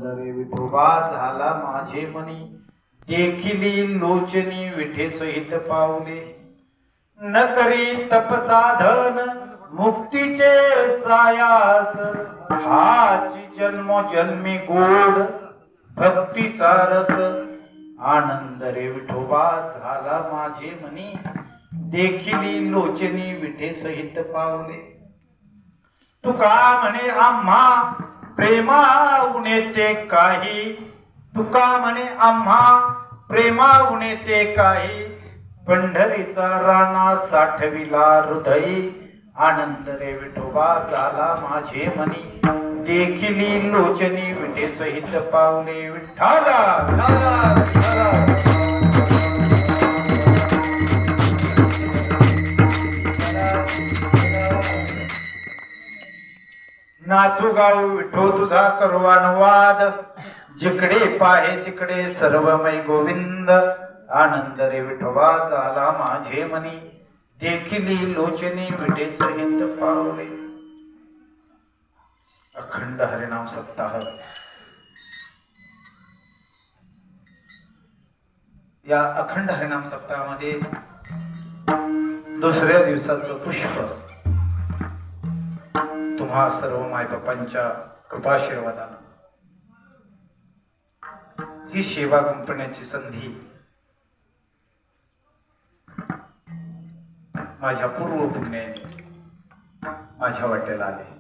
रे विठोबा झाला माझे मनी, देखिली लोचनी विठे सहित पावले, न करी तपसाधन मुक्तीचे सायास, हाची जन्मोजन्मी गोड भक्तीचा रस, आनंद रे विठोबा झाला माझे मनी, देखिली लोचनी विठे सहित पावले. तुका म्हणे आम्हा प्रेमाऊने ते काही, तुका म्हणे आम्हा प्रेमाऊने ते काही, पंढरीचा राणा साठविला हृदयी, आनंद रे विठोबा झाला माझे मनी, देखिली लोचनी विठे सहित पावले. विठ्ठला नाचू गाऊ विठो तुझा करू अनुवाद, जिकडे पाहे तिकडे सर्वमय गोविंद, आनंद रे विठोबा झाला माझे मनी, देखिली लोचनी विठे सहित पावले. अखंड हरिनाम सप्ताह. या अखंड हरिनाम सप्ताहामध्ये दुसऱ्या दिवसाचं पुष्प तुम्हा सर्व मायबापांच्या कृपाशीर्वादानं ही सेवा गुंफण्याची संधी माझ्या पूर्व पुण्याने माझ्या वाट्याला आले.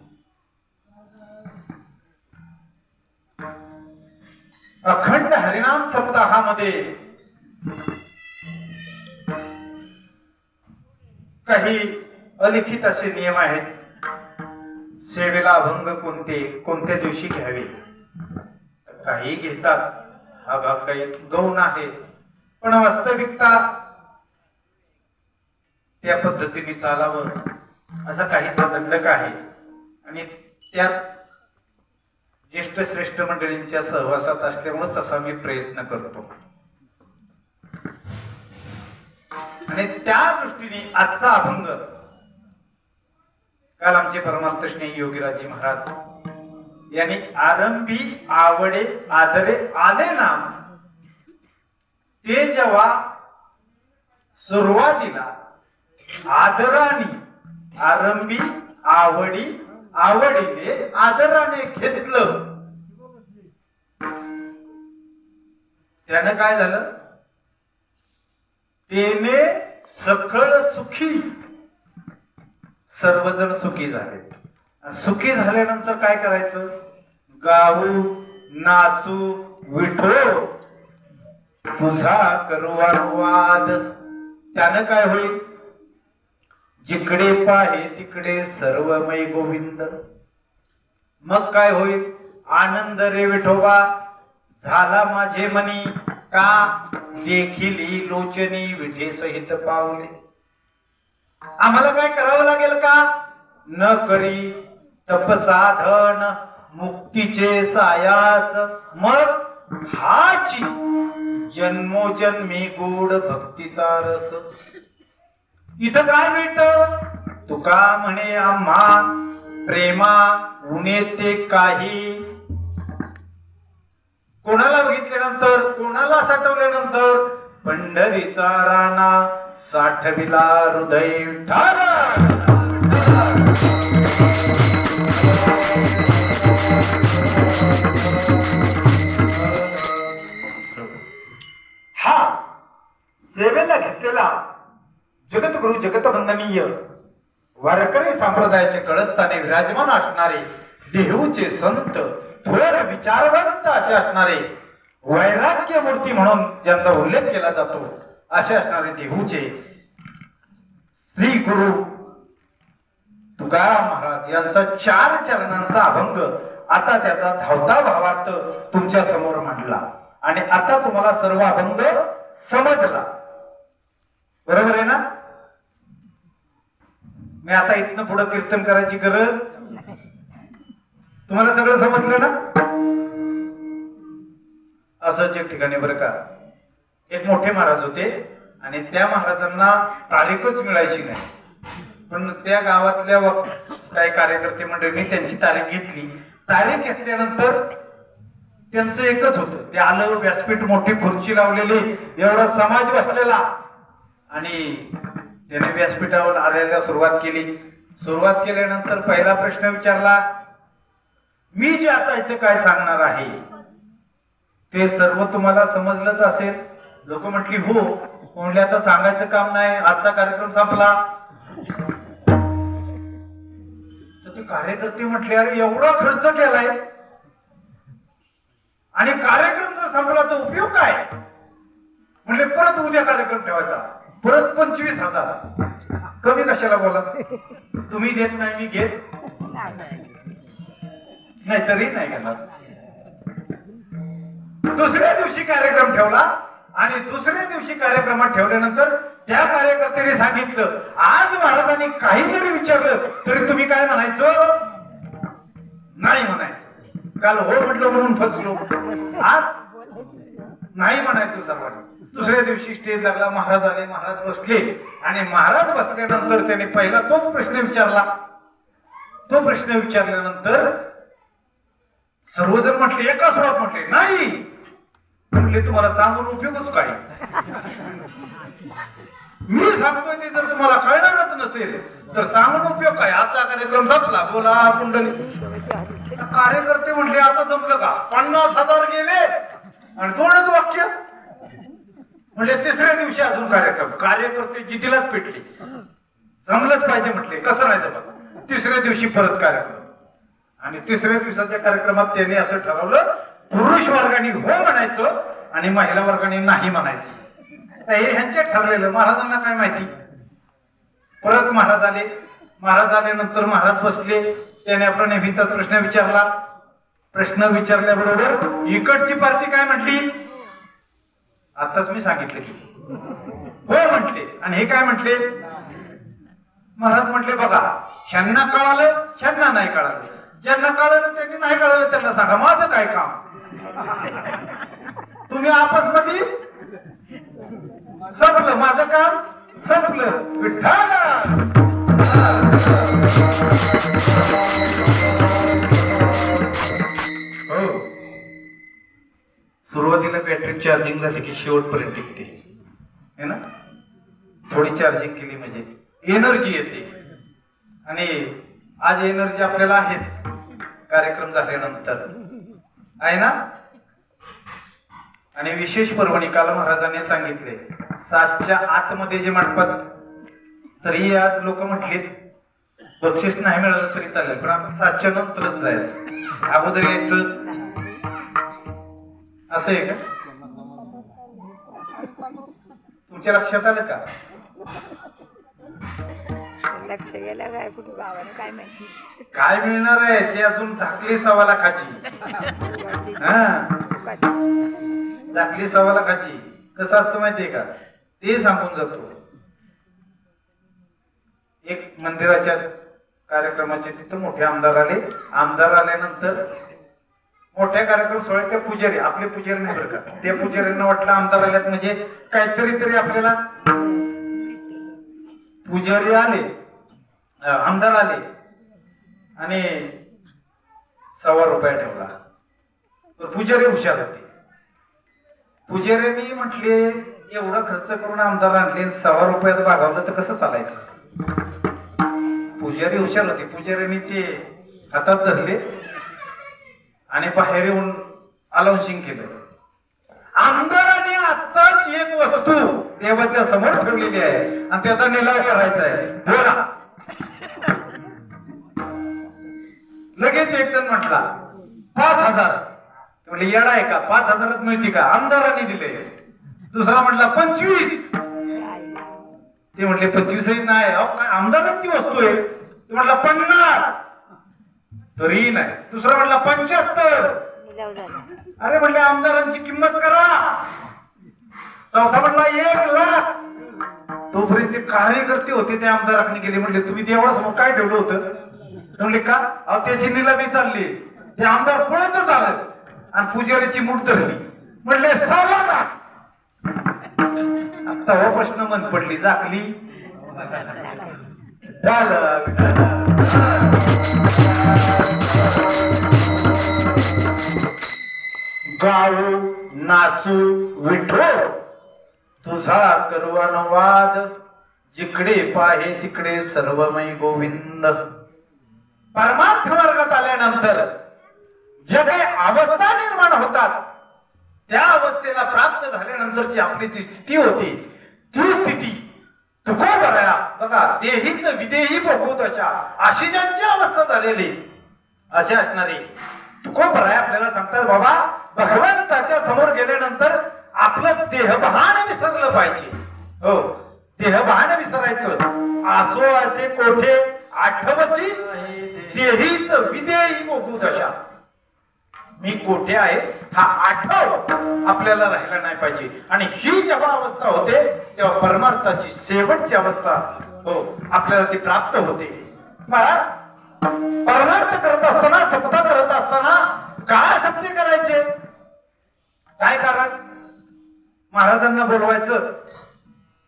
अखंड हरिनाम सप्ताहामध्ये काही अलिखित असे नियम आहेत. सेवेला अभंग कोणत्या दिवशी घ्यावे, काही घेतात, हा भाग काही गौण आहे, पण वास्तविकता त्या पद्धतीने चालावं असा काहीसा दंडक आहे. आणि त्यात ज्येष्ठ श्रेष्ठ मंडळींच्या सहवासात असल्यामुळे तसा मी प्रयत्न करतो. आणि त्या दृष्टीने आजचा अभंग, काल आमचे परमार्थ स्नेही योगीराजी महाराज यांनी आरंभी आवडे आदरे आले नाम, ते जेव्हा सुरुवातीला आदराने आरंभी आवडीने आदराने घेतलं, त्यानं काय झालं, तेने सखळ सुखी, सर्वजण सुखी झाले. सुखी झाल्यानंतर काय करायचं, गाऊ नाचू विठो तुझा करू अनुवाद. त्यानं काय होईल, जिकडे पाहे तिकडे सर्वमय गोविंद. मग काय होईल, आनंद रे विठोबा झाला माझे मनी, का देखिली लोचनी विठे सहित पावले. आम्हाला काय करावं लागेल का, न करी तपसाधन मुक्तीचे सायास, मग हाची जन्मोजन्मी गोड भक्तीचा रस. इथं काय मिळतं, तुका म्हणे आम्हा प्रेमा उणे ते काही, कोणाला बघितल्यानंतर, कोणाला साठवल्यानंतर, पंढरीचा राणा साठविला हृदय. हा सेवेला घेतलेला जगतगुरु जगतवंदनीय वारकरी संप्रदायाचे कळस्थाने विराजमान असणारे देहूचे संत, थोर विचारवंत असे असणारे, वैराग्य मूर्ती म्हणून ज्यांचा उल्लेख केला जातो असे असणारे देहूचे श्री गुरु तुकाराम महाराज यांचा 4 चरणांचा अभंग आता त्याचा धावता भावार्थ तुमच्या समोर मांडला. आणि आता तुम्हाला सर्व अभंग समजला, बरोबर आहे ना. मी आता इथनं पुढे कीर्तन करायची गरज, तुम्हाला सगळं समजलं ना. असंच एक ठिकाणी बरं का, एक मोठे महाराज होते आणि त्या महाराजांना तारीखच मिळायची नाही. पण त्या गावातल्या काही कार्यकर्ते मंडळींनी त्यांची तारीख घेतली. तारीख घेतल्यानंतर त्यांचं एकच होतं. ते आलं, व्यासपीठ मोठी खुर्ची लावलेली, एवढा समाज बसलेला, आणि त्याने व्यासपीठावर आल्याला सुरुवात केली. सुरुवात केल्यानंतर पहिला प्रश्न विचारला, मी जे आता इथे काय सांगणार आहे ते सर्व तुम्हाला समजलंच असेल. लोक म्हटली हो. म्हणले आता सांगायचं काम नाही, आजचा कार्यक्रम संपला. तर ते कार्यकर्ते म्हटले, अरे एवढा खर्च केलाय आणि कार्यक्रम जर संपला तर उपयोग काय? म्हणले परत उद्या कार्यक्रम ठेवायचा, परत 25,000. कमी कशाला बोला, तुम्ही देत नाही मी घेत नाही तरी नाही घेणार. दुसऱ्या दिवशी कार्यक्रम ठेवला आणि दुसऱ्या दिवशी कार्यक्रमात ठेवल्यानंतर त्या कार्यकर्त्याने सांगितलं, आज महाराजांनी काही जरी विचारलं तरी तुम्ही काय म्हणायचं? नाही म्हणायचं. काल हो म्हटलं म्हणून फसलो, आज नाही म्हणायचं सर्वांनी. दुसऱ्या दिवशी स्टेज लागला, महाराज आले, महाराज बसले आणि महाराज बसल्यानंतर त्याने पहिला तोच प्रश्न विचारला. तो प्रश्न विचारल्यानंतर सर्वजण म्हटले, एका स्वरात म्हटले नाही. म्हटले तुम्हाला सांगून उपयोगच काय? मी सांगतोय ते जर तुम्हाला कळणारच नसेल तर सांगून उपयोग काय? आजचा कार्यक्रम संपला, बोला कुंडली. कार्यकर्ते म्हटले आता संपलं का? 50,000 गेले आणि दोनच वाक्य. म्हणजे तिसऱ्या दिवशी अजून कार्यक्रम. कार्यकर्ते जिद्दीलाच पेटले, जमलंच पाहिजे म्हटले. कसं नाही जमत? तिसऱ्या दिवशी परत कार्यक्रम. आणि तिसऱ्या दिवसाच्या कार्यक्रमात त्यांनी असं ठरवलं, पुरुष वर्गाने हो म्हणायचं आणि महिला वर्गाने नाही म्हणायचं. हे ह्यांचे ठरलेलं, महाराजांना काय माहिती. परत महाराज आले. महाराज आल्यानंतर महाराज बसले. त्याने आपला नेहमीचा प्रश्न विचारला. प्रश्न विचारल्याबरोबर इकडची पार्टी काय म्हटली? आताच मी सांगितलं की हो म्हटले. आणि हे काय म्हटले? महाराज म्हटले बघा, ह्यांना कळालं, ह्यांना नाही कळालं. ज्यांना कळालं त्यांनी नाही कळालं त्यांना सांगा, माझं काय काम. तुम्ही आपसमध्ये संपलं, माझं काम संपलं. विठ्ठल हो. सुरुवातीला बॅटरी चार्जिंग झाली की शेवटपर्यंत टिकते है ना. थोडी चार्जिंग केली म्हणजे एनर्जी येते. आणि आज एनर्जी आपल्याला आहेच कार्यक्रम झाल्यानंतर, आहे ना. आणि विशेष पर्वणी काल महाराजांनी सांगितले 7च्या आतमध्ये जे मंडपात, तरी आज लोक म्हटले बक्षीस नाही मिळालं तरी चालेल, पण आपण 7च्या नंतरच जायचं, अगोदर यायचं. असं आहे का? तुमच्या लक्षात आलं का? लक्ष गेलं काय, कुठे गावाने काय माहिती. काय मिळणार आहे ते अजून झाकली 1.25 लाखाची. झाकली 1.25 लाखाची. कसं असतं माहितीये का? ते सांगून जातो. एक मंदिराच्या कार्यक्रमाचे तिथं मोठे आमदार आले. आमदार आल्यानंतर मोठ्या कार्यक्रम सोहळ्यात त्या पुजारी, आपले पुजारी नाही बरं का, त्या पुजाऱ्यांना वाटलं आमदार आल्यात म्हणजे काहीतरी तरी आपल्याला. पुजारी आले, आमदार आले आणि 1.25 रुपया ठेवला. तर पुजारी हुशार होते. पुजाऱ्यांनी म्हटले एवढा खर्च करून आमदार आणले, 1.25 रुपयात भागवलं तर कसं चालायचं. पुजारी हुशार होते. पुजाऱ्यांनी ते हातात धरले आणि बाहेर येऊन अलाउन्सिंग केलं, आमदाराने आत्ताच एक वस्तू देवाच्या समोर ठेवलेली आहे आणि त्याचा निलाव करायचा आहे, बोला. लगेच एक जण म्हटला 5,000. म्हणजे येडा आहे का? 5,000 मिळते का? आमदारांनी दिले. दुसरा म्हटला 25. ते म्हटले 25 नाही, अहो काय आमदारांची वस्तू आहे. ते म्हटला 50. तरी नाही. दुसरा म्हटला 75. अरे म्हटले आमदारांची किंमत करा. चौथा म्हटला 1 लाख. तोपर्यंत ते कार्यकर्ते होते ते आमदारांनी गेले. म्हटले तुम्ही देवळासमोर काय ठेवलं होतं? म्हणले का? अहो त्याची निलामी चालली. ते आमदार पळतच आलं आणि पुजारीची मूठ धरली. म्हणले 1.25 लाख. आता हो प्रश्न मन पडली, झाकली. गाऊ नाचू विठो तुझा करू अनुवाद जिकडे पाहे तिकडे सर्वमय गोविंद. परमार्थ मार्गात आल्यानंतर ज्या काही अवस्था निर्माण होतात त्या अवस्थेला प्राप्त झाल्यानंतरची आपली जी स्थिती होती ती स्थिती तुकोबराया बघा देहीच विदेही भोगवत अशी ज्यांची अवस्था झालेली असे असणारी तुकोबराया आपल्याला सांगतात बाबा भगवंताच्या समोर गेल्यानंतर आपलं देहभान विसरलं पाहिजे. हो देहभान विसरायचं. आसोळाचे कोठे आठवची देहीच विदेही भोगू दशा. मी कोठे आहे हा आठव आपल्याला राहिला नाही पाहिजे. आणि ही जेव्हा अवस्था होते तेव्हा परमार्थाची शेवटची अवस्था हो आपल्याला ती प्राप्त होते. परमार्थ करत असताना सप्ताह करत असताना काय सप्ते करायचे काय कारण महाराजांना बोलवायचं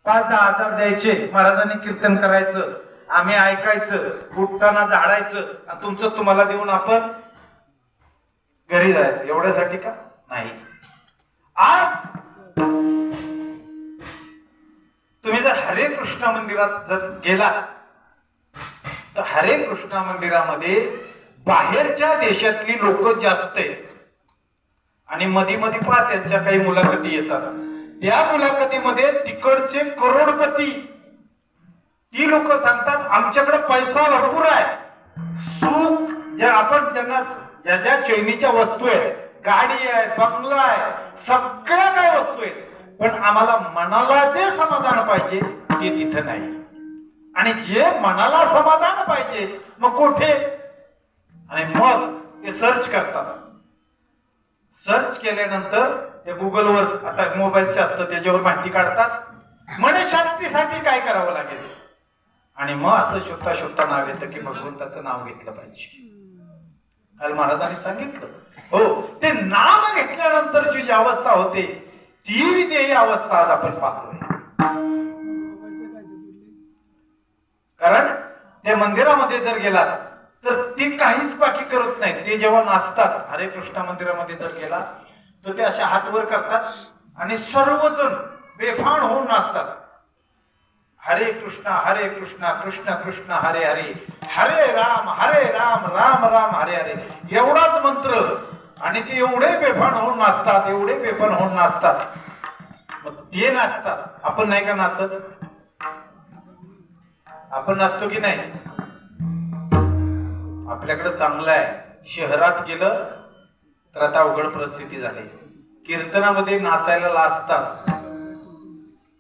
5-10 हजार द्यायचे महाराजांनी कीर्तन करायचं आम्ही ऐकायचं उठताना झाडायचं आणि तुमचं तुम्हाला देऊन आपण घरी जायचं एवढ्यासाठी का नाही. आज तुम्ही जर हरे कृष्ण मंदिरात जर गेला तर हरे कृष्ण मंदिरामध्ये बाहेरच्या देशातली लोक जास्त आहेत आणि मध्ये मध्ये पहा त्यांच्या काही मुलाखती येतात. त्या मुलाखतीमध्ये तिकडचे करोडपती ती लोक सांगतात आमच्याकडे पैसा भरपूर आहे सुख जे आपण त्यांना ज्या ज्या चैनीच्या वस्तू आहेत गाडी आहे बंगला आहे सगळ्या काय वस्तू आहेत पण आम्हाला मनाला जे समाधान पाहिजे ते तिथं नाही. आणि जे मनाला समाधान पाहिजे मग कुठे आणि मग ते सर्च करतात. सर्च केल्यानंतर ते गुगलवर आता मोबाईलचे असतं त्याच्यावर माहिती काढतात मन शांतीसाठी काय करावं लागेल आणि मग असं शोधता शोधता नाव येतं की भगवंताचं नाव घेतलं पाहिजे. काल महाराजांनी सांगितलं हो ते नाम घेतल्यानंतरची जी अवस्था होते ती विदेही अवस्था आज आपण पाहतोय. कारण त्या मंदिरामध्ये जर गेलात तर ते काहीच बाकी करत नाहीत. ते जेव्हा नाचतात हरे कृष्ण मंदिरामध्ये जर गेला तर ते असे हात वर करतात आणि सर्वजण बेफाण होऊन नाचतात. हरे कृष्ण कृष्ण कृष्ण हरे हरे हरे राम राम राम हरे हरे एवढाच मंत्र आणि ते एवढे बेफाण होऊन नाचतात एवढे बेफाण होऊन नाचतात. मग ते नाचतात आपण नाही का नाचत आपण नाचतो की नाही. आपल्याकडे चांगलं आहे शहरात गेलं तर आता अवघड परिस्थिती झाली. कीर्तनामध्ये नाचायला लाजतात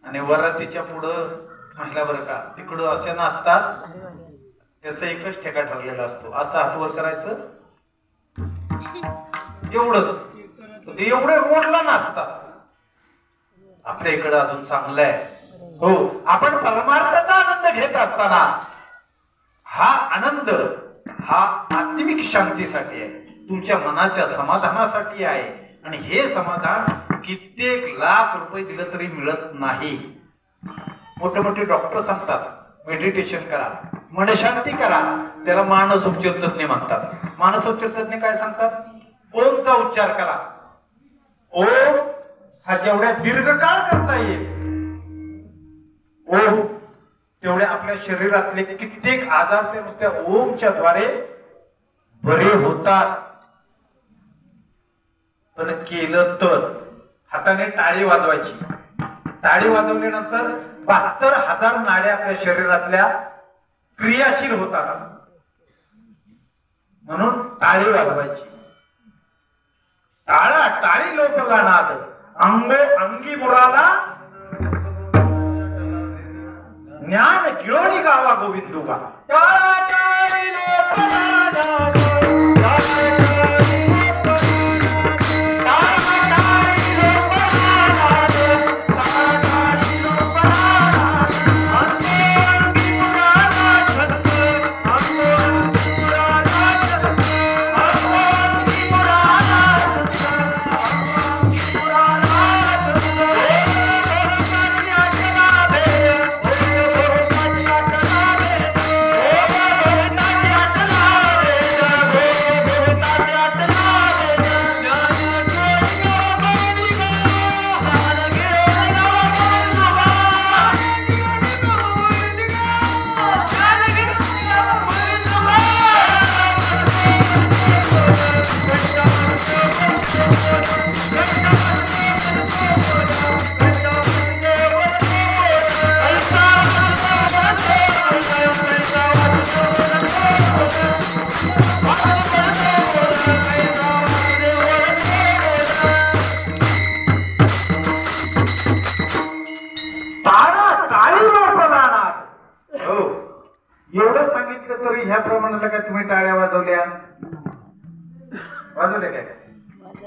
आणि वरातीच्या पुढं म्हटलं बरं का तिकडं असे नाचतात त्याचा एकच ठेका ठरलेला असतो असं हातवर करायचं एवढंच ते एवढे रोडला नाचतात. आपल्या इकडं अजून चांगलं आहे हो आपण परमार्थाचा आनंद घेत असताना हा आनंद हा आत्मिक शांतीसाठी आहे तुमच्या मनाच्या समाधानासाठी आहे आणि हे समाधान कित्येक लाख रुपये दिलं तरी मिळत नाही. मोठे मोठे डॉक्टर सांगतात मेडिटेशन करा मनशांती करा त्याला मानसोपचार तज्ञ म्हणतात. मानसोपचार तज्ञ काय सांगतात ओमचा उच्चार करा. ओम हा जेवढ्या दीर्घकाळ करता येईल ओम तेवढे आपल्या शरीरातले कित्येक आजार ते नुसत्या ओमच्या द्वारे बरे होतात. पण केलं तर हाताने टाळी वाजवायची. टाळी वाजवल्यानंतर 72,000 नाड्या आपल्या शरीरातल्या क्रियाशील होतात म्हणून टाळी वाजवायची. टाळी लोकला नाद अंगी मुराला ज्ञान गिळोणी गावा गोविंदुगा.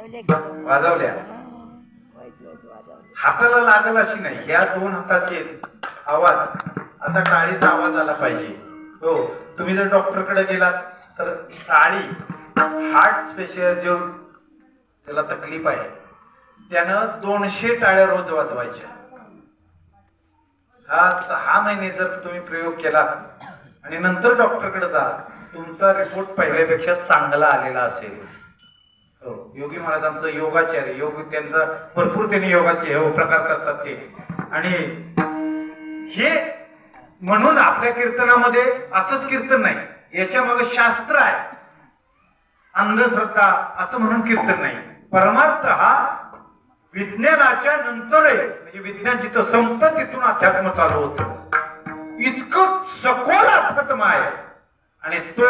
वाजवले की तो. वाजवल्या वाजवले. हाताला लागल अशी नाही, ह्या दोन हाताचे आवाज असा टाळीचा आवाज आला पाहिजे. हो, तुम्ही जर डॉक्टरकडे गेलात तर टाळी, हार्ट स्पेशल जो त्याला तकलीफ आहे त्यानं 200 टाळ्या रोज वाजवायच्या. 6 महिने जर तुम्ही प्रयोग केला आणि नंतर डॉक्टरकडे जा, तुमचा रिपोर्ट पहिल्यापेक्षा चांगला आलेला असेल. हो, योगी महाराजांचं योगाचार्य, योग त्यांचा भरपूर त्यांनी योगाचे हे प्रकार करतात ते. आणि हे म्हणून आपल्या कीर्तनामध्ये असंच कीर्तन नाही, याच्या मागे शास्त्र आहे. अंधश्रद्धा असं म्हणून कीर्तन नाही. परमार्थ हा विज्ञानाच्या नंतर आहे, म्हणजे विज्ञान जिथं संपतं तिथून अध्यात्म चालू होतं. इतकं सखोल अध्यात्म आहे. आणि तो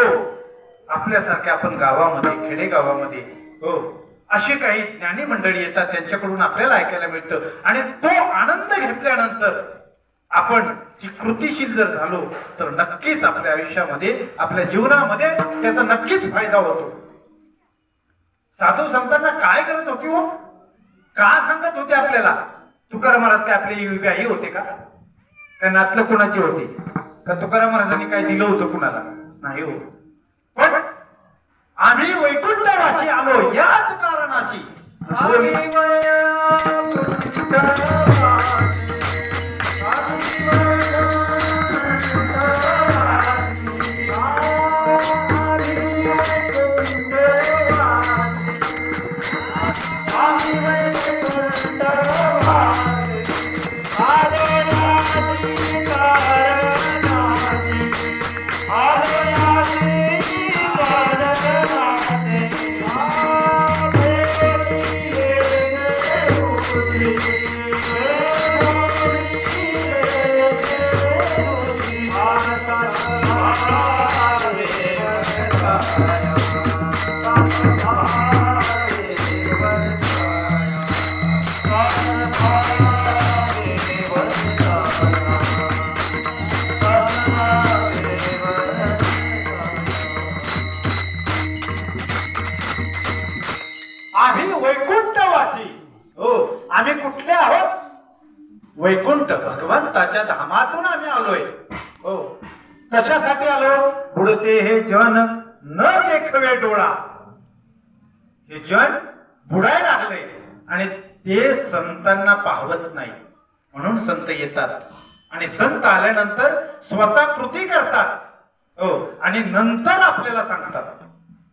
आपल्यासारख्या आपण गावामध्ये, खेडेगावामध्ये, हो, अशी काही ज्ञानी मंडळी येतात, त्यांच्याकडून आपल्याला ऐकायला मिळतं. आणि तो आनंद घेतल्यानंतर आपण ती कृतीशील जर झालो तर नक्कीच आपल्या आयुष्यामध्ये, आपल्या जीवनामध्ये त्याचा नक्कीच फायदा होतो. साधू संतांना काय गरज होती हो? का सांगत होते आपल्याला? तुकाराम महाराज काय आपले विवाही होते का? काय नातलं कोणाची होती का? तुकाराम महाराजांनी काय दिलं होतं कुणाला? नाही हो. पण आम्ही वैकुंठवासी आलो याच कारणाची आम्ही वैकुंठवासी. हो, आम्ही कुठले आहोत? वैकुंठ, भगवंताच्या धामातून आम्ही आलोय. हो, कशासाठी आलो? बुडते हे जन न देखवे डोळा. हे जन बुडायला लागले आणि ते संतांना पाहवत नाही, म्हणून संत येतात. आणि संत आल्यानंतर स्वतः कृती करतात. हो, आणि नंतर आपल्याला सांगतात.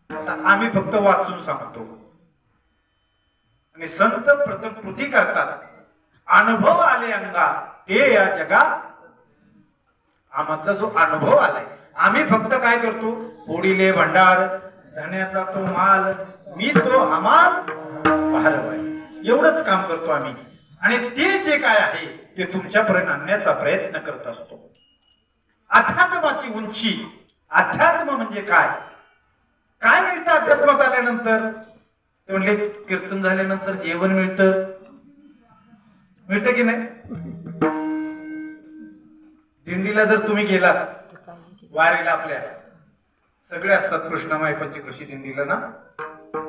आता आम्ही फक्त वाचून सांगतो आणि संत प्रथम कृती करतात. अनुभव आले अंगा ते या जगात. आमचा जो अनुभव आलाय, आम्ही फक्त काय करतो? फोडीले भंडार, धन्याचा तो माल, मी तो हमाल भारवाय, एवढंच काम करतो आम्ही. आणि ते जे काय आहे ते तुमच्यापर्यंत आणण्याचा प्रयत्न करत असतो. अध्यात्माची उंची. अध्यात्म म्हणजे काय? काय मिळतं अध्यात्मात आल्यानंतर? ते म्हणले कीर्तन झाल्यानंतर जेवण मिळतं. मिळतं की नाही? दिंडीला जर तुम्ही गेलात, वारीला आपल्या सगळे असतात, कृष्णामाई पंचकृषी दिंडीला ना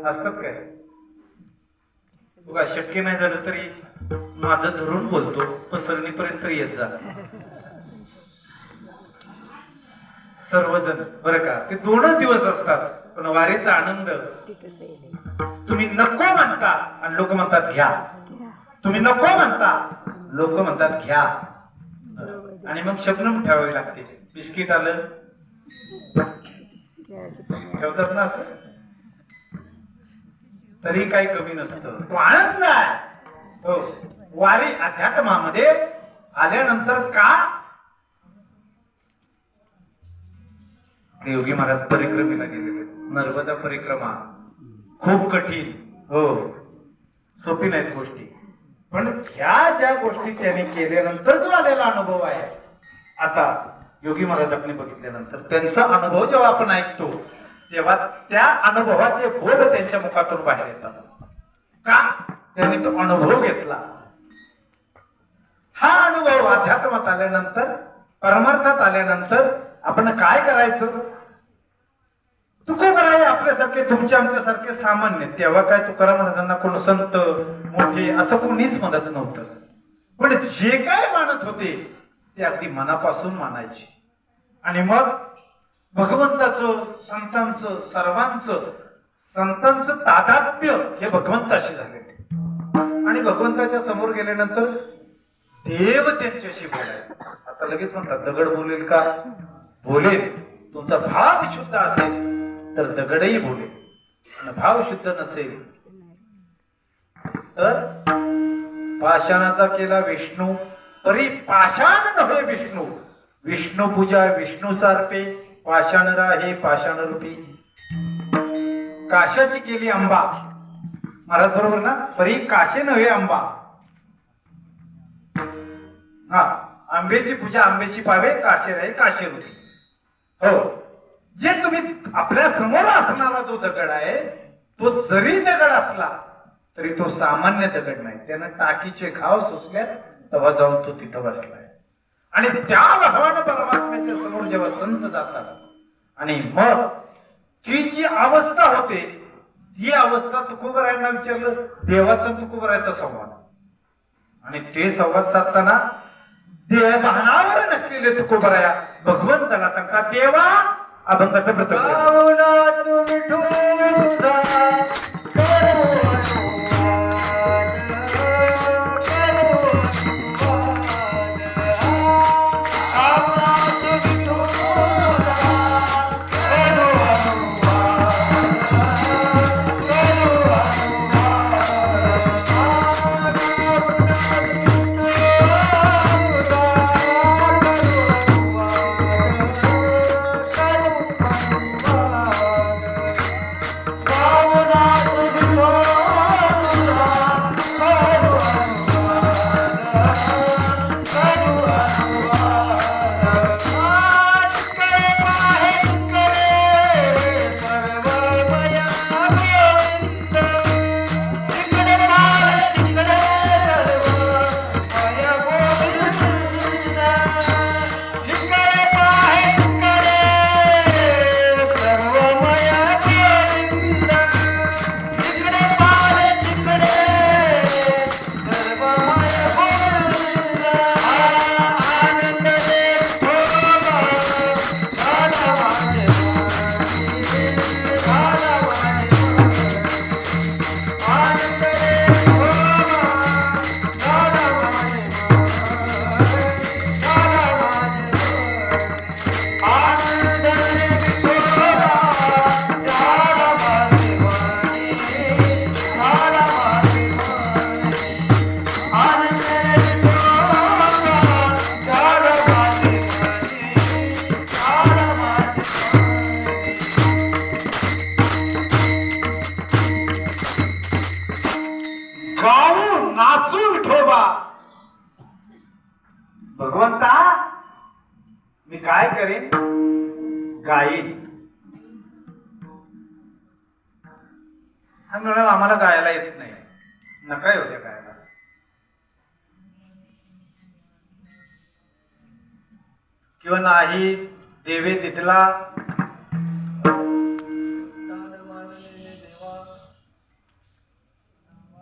असतात. काय तुला शक्य नाही झालं तरी माझं धरून बोलतो, पसरणीपर्यंत येत जा सर्वजण, बरं का? ते 2च दिवस असतात, पण वारीचा आनंद तुम्ही नको म्हणता आणि लोक म्हणतात घ्या. तुम्ही नको म्हणता, लोक म्हणतात घ्या. आणि मग शब्द ठेवावे लागते. बिस्किट आलं ठेवतात ना असं, तरी काही कमी नसतं. तो आनंद आहे. हो, वारी अध्यात्मामध्ये आल्यानंतर का? योगी महाराज परिक्रमेला गेलेले. नर्मदा परिक्रमा खूप कठीण, हो, सोपी नाहीत गोष्टी. पण ह्या ज्या गोष्टी त्यांनी केल्यानंतर जो आलेला अनुभव आहे, आता योगी महाराजांनी बघितल्यानंतर त्यांचा अनुभव जेव्हा आपण ऐकतो तेव्हा त्या अनुभवाचे बोध त्यांच्या मुखातून बाहेर येतात. का? त्यांनी तो अनुभव घेतला. हा अनुभव अध्यात्मात आल्यानंतर, परमार्थात आल्यानंतर आपण काय करायचं? तुकोबराय आपल्यासारखे तुमचे आमच्यासारखे सामान्य. तेव्हा काय तुकाराम महाराजांना कोण संत मोठे असं कोणीच म्हणत नव्हतं. पण जे काय मानत होते ते अगदी मनापासून मानायचे. आणि मग भगवंताचं, संतांचं, सर्वांचं, संतांचं तादात्म्य हे भगवंताशी झाले. आणि भगवंताच्या समोर गेल्यानंतर देव त्यांच्याशी बोलाय. आता लगेच म्हणतात दगड बोलेल का? बोलेल. तुमचा भाव शुद्ध असेल तर दगडही बोलेल. आणि भाव शुद्ध नसेल तर पाषाणाचा केला विष्णू तरी पाषाण नव्हे विष्णू. विष्णू पूजा विष्णू सारपे पाषाण राहे पाषाण रूपी. काशाची केली अंबा. महाराज बरोबर ना? परी काशे नव्हे अंबा. हा, आंब्याची पूजा आंब्याची पावे काशे राहे काशे रूपी. हो, जे तुम्ही आपल्या समोर असणारा जो दगड आहे तो जरी दगड असला तरी तो सामान्य दगड नाही. त्यानं टाकीचे घाव सुचल्यात तेव्हा जाऊन तो तिथं बसलाय. आणि त्या भगवान परमात्म्याच्या समोर जेव्हा संत जातात आणि मग ती जी अवस्था होते ती अवस्था तुकोबरायांना विचारलं. देवाचा तुकोबरायाचा संवाद. आणि ते संवाद साधताना देवभानावर नसलेले तुकोबराया भगवंताला सांगतात देवा अभंगाचं भगवंता मी काय करेन? गाईन. हा म्हणाला आम्हाला गायला येत नाही. नका होत्या गायला. किंवा नाही देवे तिथला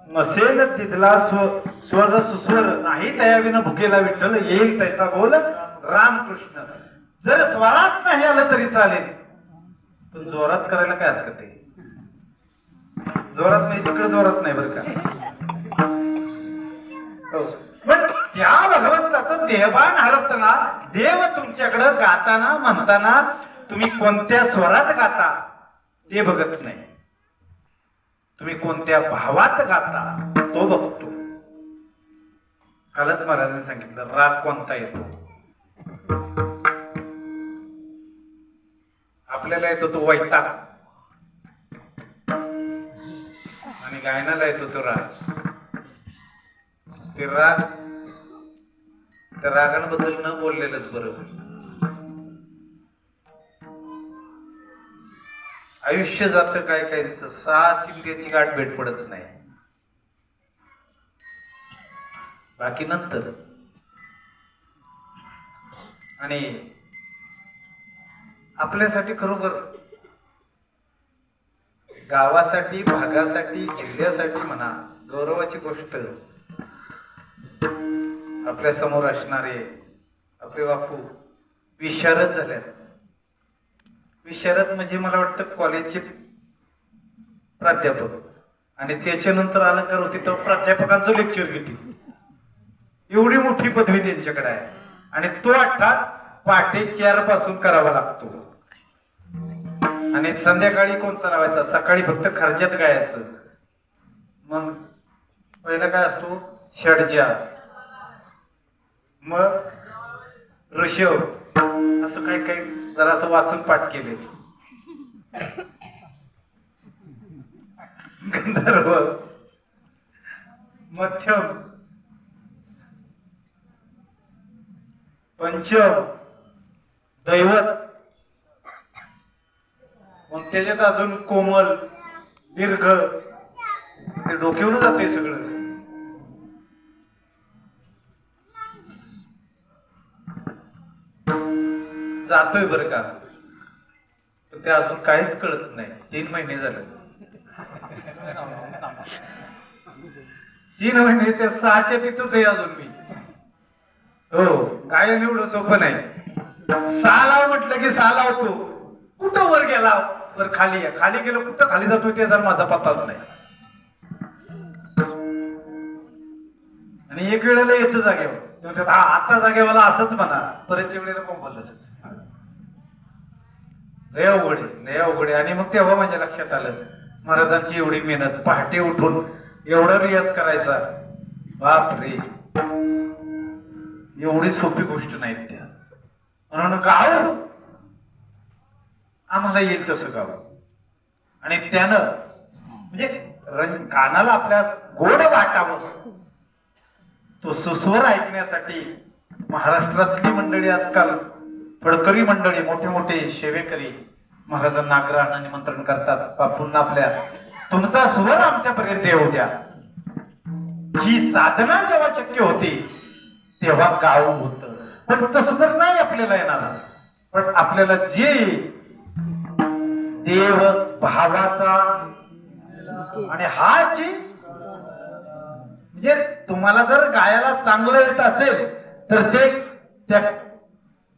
नसेल तिथला स्वर सुस्वर नाही तयाविन भुकेला विठ्ठल येईल त्याचा बोल रामकृष्ण. जर स्वरात नाही आलं तरी चालेल पण जोरात करायला काय हरकत आहे? जोरात नाही तिकडे जोरात नाही बरं का. पण त्या भगवंताचं देहभान हरपताना देव तुमच्याकडे गाताना म्हणताना तुम्ही कोणत्या स्वरात गाता ते बघत नाही. तुम्ही कोणत्या भावात गाता तो बघतो. कालच महाराजांनी सांगितलं राग कोणता येतो. आपल्याला येतो तो वैताग आणि गायनाला येतो तो राग. ते राग त्या रागांबद्दल न बोललेलंच बरोबर. आयुष्य जातं काय काय 6 चिमट्याची गाठ भेट पडत नाही. बाकी नंतर. आणि आपल्यासाठी खरोखर गावासाठी, भागासाठी, जिल्ह्यासाठी म्हणा गौरवाची गोष्ट आपल्या समोर असणारे आपले बापू विशारद झाले. विशारद म्हणजे मला वाटतं कॉलेजचे प्राध्यापक, आणि त्याच्यानंतर अलंकार होती तर प्राध्यापकांचं लेक्चर घेतली. एवढी मोठी पदवी त्यांच्याकडे आहे, आणि तो अट्टास पहाटे 4 पासून करावा लागतो. आणि संध्याकाळी कोणचा लावायचा, सकाळी फक्त खर्चात गायचं. मग पहिला काय असतो, षडजा, मग ऋषभ, असं काही काही जरा असं वाचून पाठ केले. गंधर्व, मध्यम, पंचम, दैवत, मग त्याच्यात अजून कोमल, दीर्घ, ते डोक्यावर जाते सगळं. जातोय बरं का, पण ते अजून काहीच कळत नाही. 3 महिने झाले. 3 महिने त्या 6च्या तिथंच आहे अजून मी. हो, गायन एवढं सोपं नाही. 6 लाव म्हटलं की 6 लावतो. कुठं वर गेला, वर खाली या, खाली गेलो कुठं खाली जातोय ते जर माझा पत्ताच नाही. आणि एक वेळेला येतं जागेवर, हा आता जागेवाला असंच म्हणा, परतच्या वेळेला कोण बोललं. लय अवघड आहे, लय अवघड आहे. आणि मग तेव्हा माझ्या लक्षात आलं महाराजांची एवढी मेहनत, पहाटे उठून एवढा रियाज करायचा, बाप रे, एवढी सोपी गोष्ट नाही त्या. म्हणून गाव आम्हाला येईल तसं गाव, आणि त्यानं म्हणजे कानाला आपल्या गोड वाटावं, तो सुस्वर ऐकण्यासाठी महाराष्ट्रातली मंडळी आजकाल, फडकरी मंडळी, मोठे मोठे सेवेकरी महाराजांना आग्रहानं निमंत्रण करतात. बापूंना आपल्या, तुमचा स्वर आमच्यापर्यंत येऊ द्या. ही साधना जेव्हा शक्य होती तेव्हा गाव होत. पण तसं तर नाही आपल्याला येणार. पण आपल्याला जे देव भावाचा, आणि हा जी म्हणजे तुम्हाला जर गायला चांगलं येत असेल तर ते त्या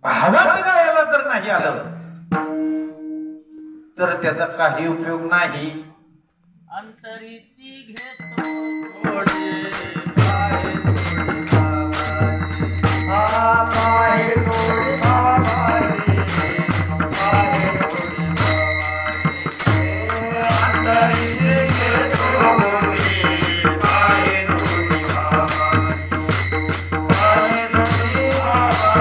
भावात गायला जर नाही आलं तर त्याचा काही उपयोग नाही. अंतरीची घेतो गोडे, पाय गोडे भावाचे, पाय गोडे भावाचे, पाय गोडे भावाचे. अंतरीची घेतो गोडे, पाय गोडे भावाचे, पाय गोडे भावाचे,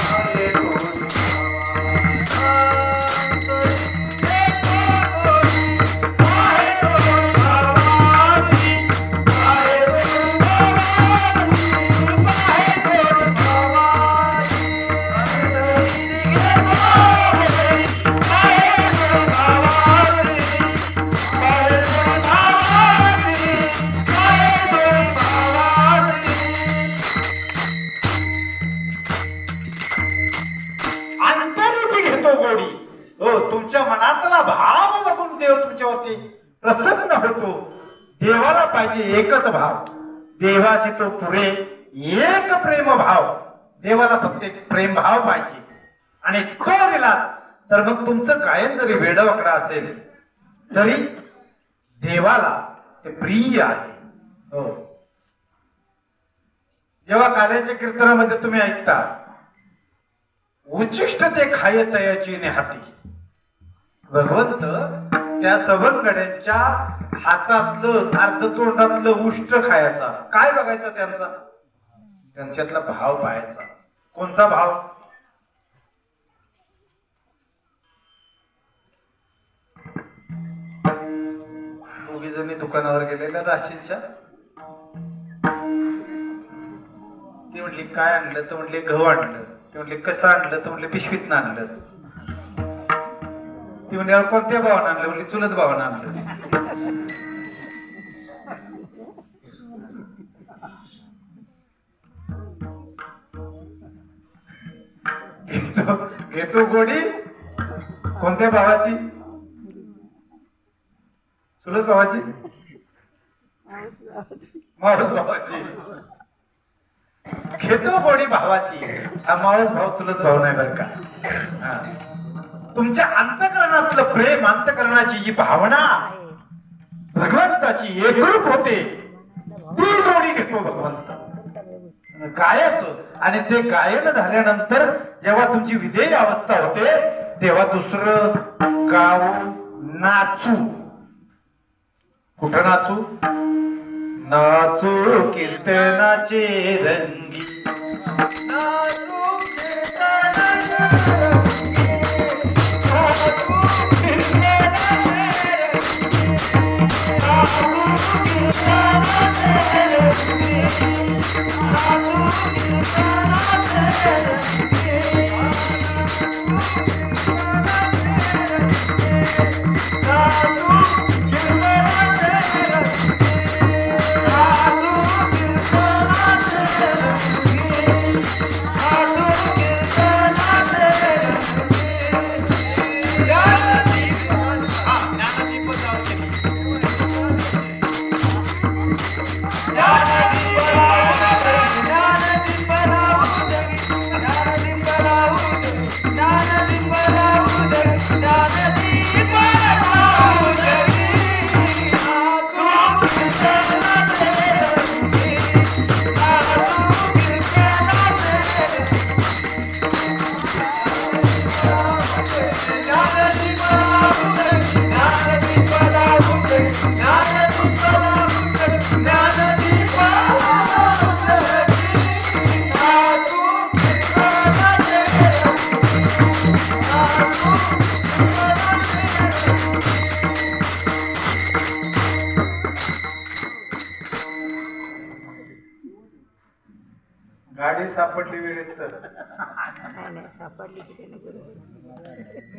पाय गोडे तुमच्या मनातला भाव बघून देव तुमच्यावरती प्रसन्न होतो. देवाला पाहिजे एकच भाव, देवाशी तो पुरे एक प्रेम भाव. देवाला फक्त एक प्रेम भाव पाहिजे, आणि तो दिला तर मग तुमचं गायन जरी वेडवाकडा असेल तरी देवाला ते प्रिय आहे. हो, जेव्हा काल्याच्या कीर्तनामध्ये तुम्ही ऐकता, उच्चिष्ट ते खाय तयाची हाती, भगवंत त्या सवंगड्यांच्या हातातलं अर्ध तोंडातलं उष्ट खायचा. काय बघायचा त्यांचा, त्यांच्यातला भाव पाहायचा. कोणता भाव? दोघी जणी दुकानावर गेलेल्या राशींच्या. ती म्हटली काय आणलं, तर म्हटले गहू आणलं. ते म्हटले कसं आणलं, तर म्हटले पिशवीत आणलं. ती म्हणजे कोणत्या भावानं आणलं, म्हणजे चुलत भावानं आणलं. घेतो गोडी कोणत्या भावाची, चुलत भावाची मावस भावाची. मावस भावाची घेतो गोडी भावाची. हा मावस भाव चुलत भाऊ नाही बरं का. हा. तुमच्या अंतकरणातलं प्रेम, अंतकरणाची जी भावना आहे. भगवंताची एकरूप होते ती जोडी घेतो भगवंत गायचं. आणि ते गायन झाल्यानंतर जेव्हा तुमची विधेय अवस्था होते तेव्हा दुसरं गाऊ नाचू. कुठं नाचू? नाचू कीर्तनाचे रंगी. गाडी सापडली वेळेत तर नाही नाही सापडली की त्याने बरोबर.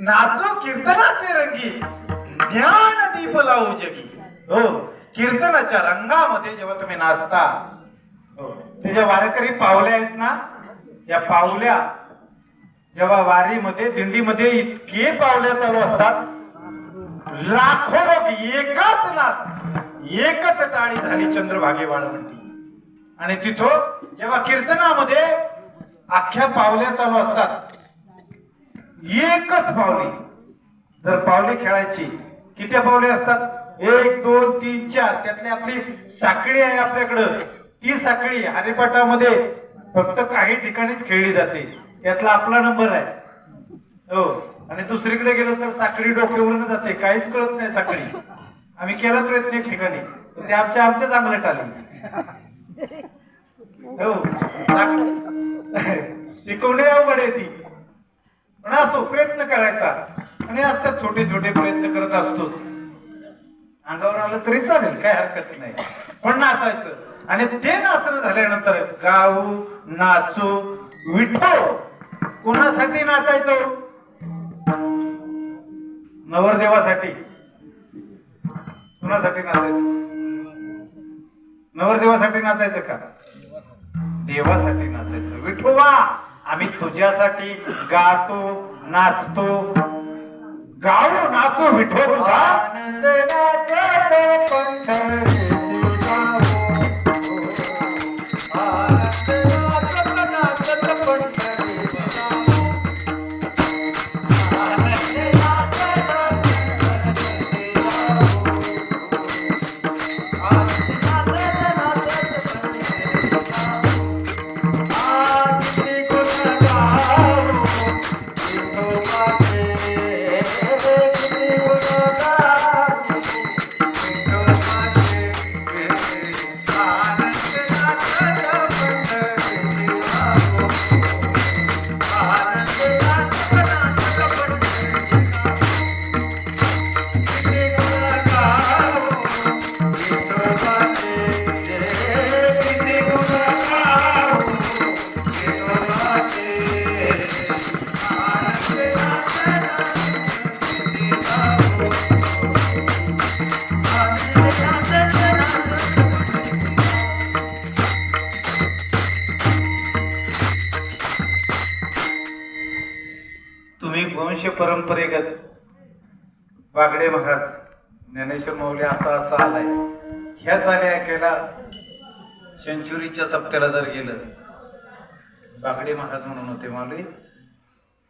नाचो कीर्तनाचे रंगी ज्ञान दीप लावू जगी. हो, कीर्तनाच्या रंगामध्ये जेव्हा तुम्ही नाचता, हो, ते ज्या वारकरी पावल्या आहेत ना, या पावल्या जेव्हा वारीमध्ये दिंडीमध्ये इतके पावल्या चालू असतात, लाखो लोक एकाच नाच, एकच टाळी झाली चंद्रभागे वाळवंटी. आणि तिथं जेव्हा कीर्तनामध्ये अख्ख्या पावल्या चालू असतात, एकच पावली. जर पावले खेळायची किती पावले असतात? 1 2 3 4. त्यातली आपली साखळी आहे आपल्याकडं, ती साखळी हरिपाठामध्ये फक्त काही ठिकाणीच खेळली जाते. त्यातला आपला नंबर आहे. हो, आणि दुसरीकडे गेलो तर साखळी डोक्यावरून जाते, काहीच कळत नाही साखळी. आम्ही केला प्रयत्न एक ठिकाणी, ते आमच्या चांगलं टाळले. हो, शिकवणे अवघड आहे ती, पण असो प्रयत्न करायचा. आणि असतात छोटे छोटे प्रयत्न करत असतो. अंगावर आलं तरी चालेल, काय हरकत नाही, पण नाचायचं. आणि ते नाचणं झाल्यानंतर गाऊ नाचू विठो. कोणासाठी नाचायचं? नवरदेवासाठी. कोणासाठी नाचायचं? नवरदेवासाठी नाचायचं का? देवासाठी नाचायचं. विठोबा, आम्ही तुझ्यासाठी गातो नाचतो. गाऊ नाचो विठो तुझा आनंद नाचतो पंढरीची गावो. आनंद नाचत पंढरीची गावो. आनंद नाचत पंढरीची गावो. आनंद नाचत पंढरीची गावो. आरती गुण गावो विठोबाचे. तुम्ही वंश परंपरेगत वागडे महाराज ज्ञानेश्वर माऊली असा आलाय. ह्या चाली ऐकायला सेंचुरीच्या सप्त्याला जर गेलं, बागडे महाराज म्हणून होते माऊली,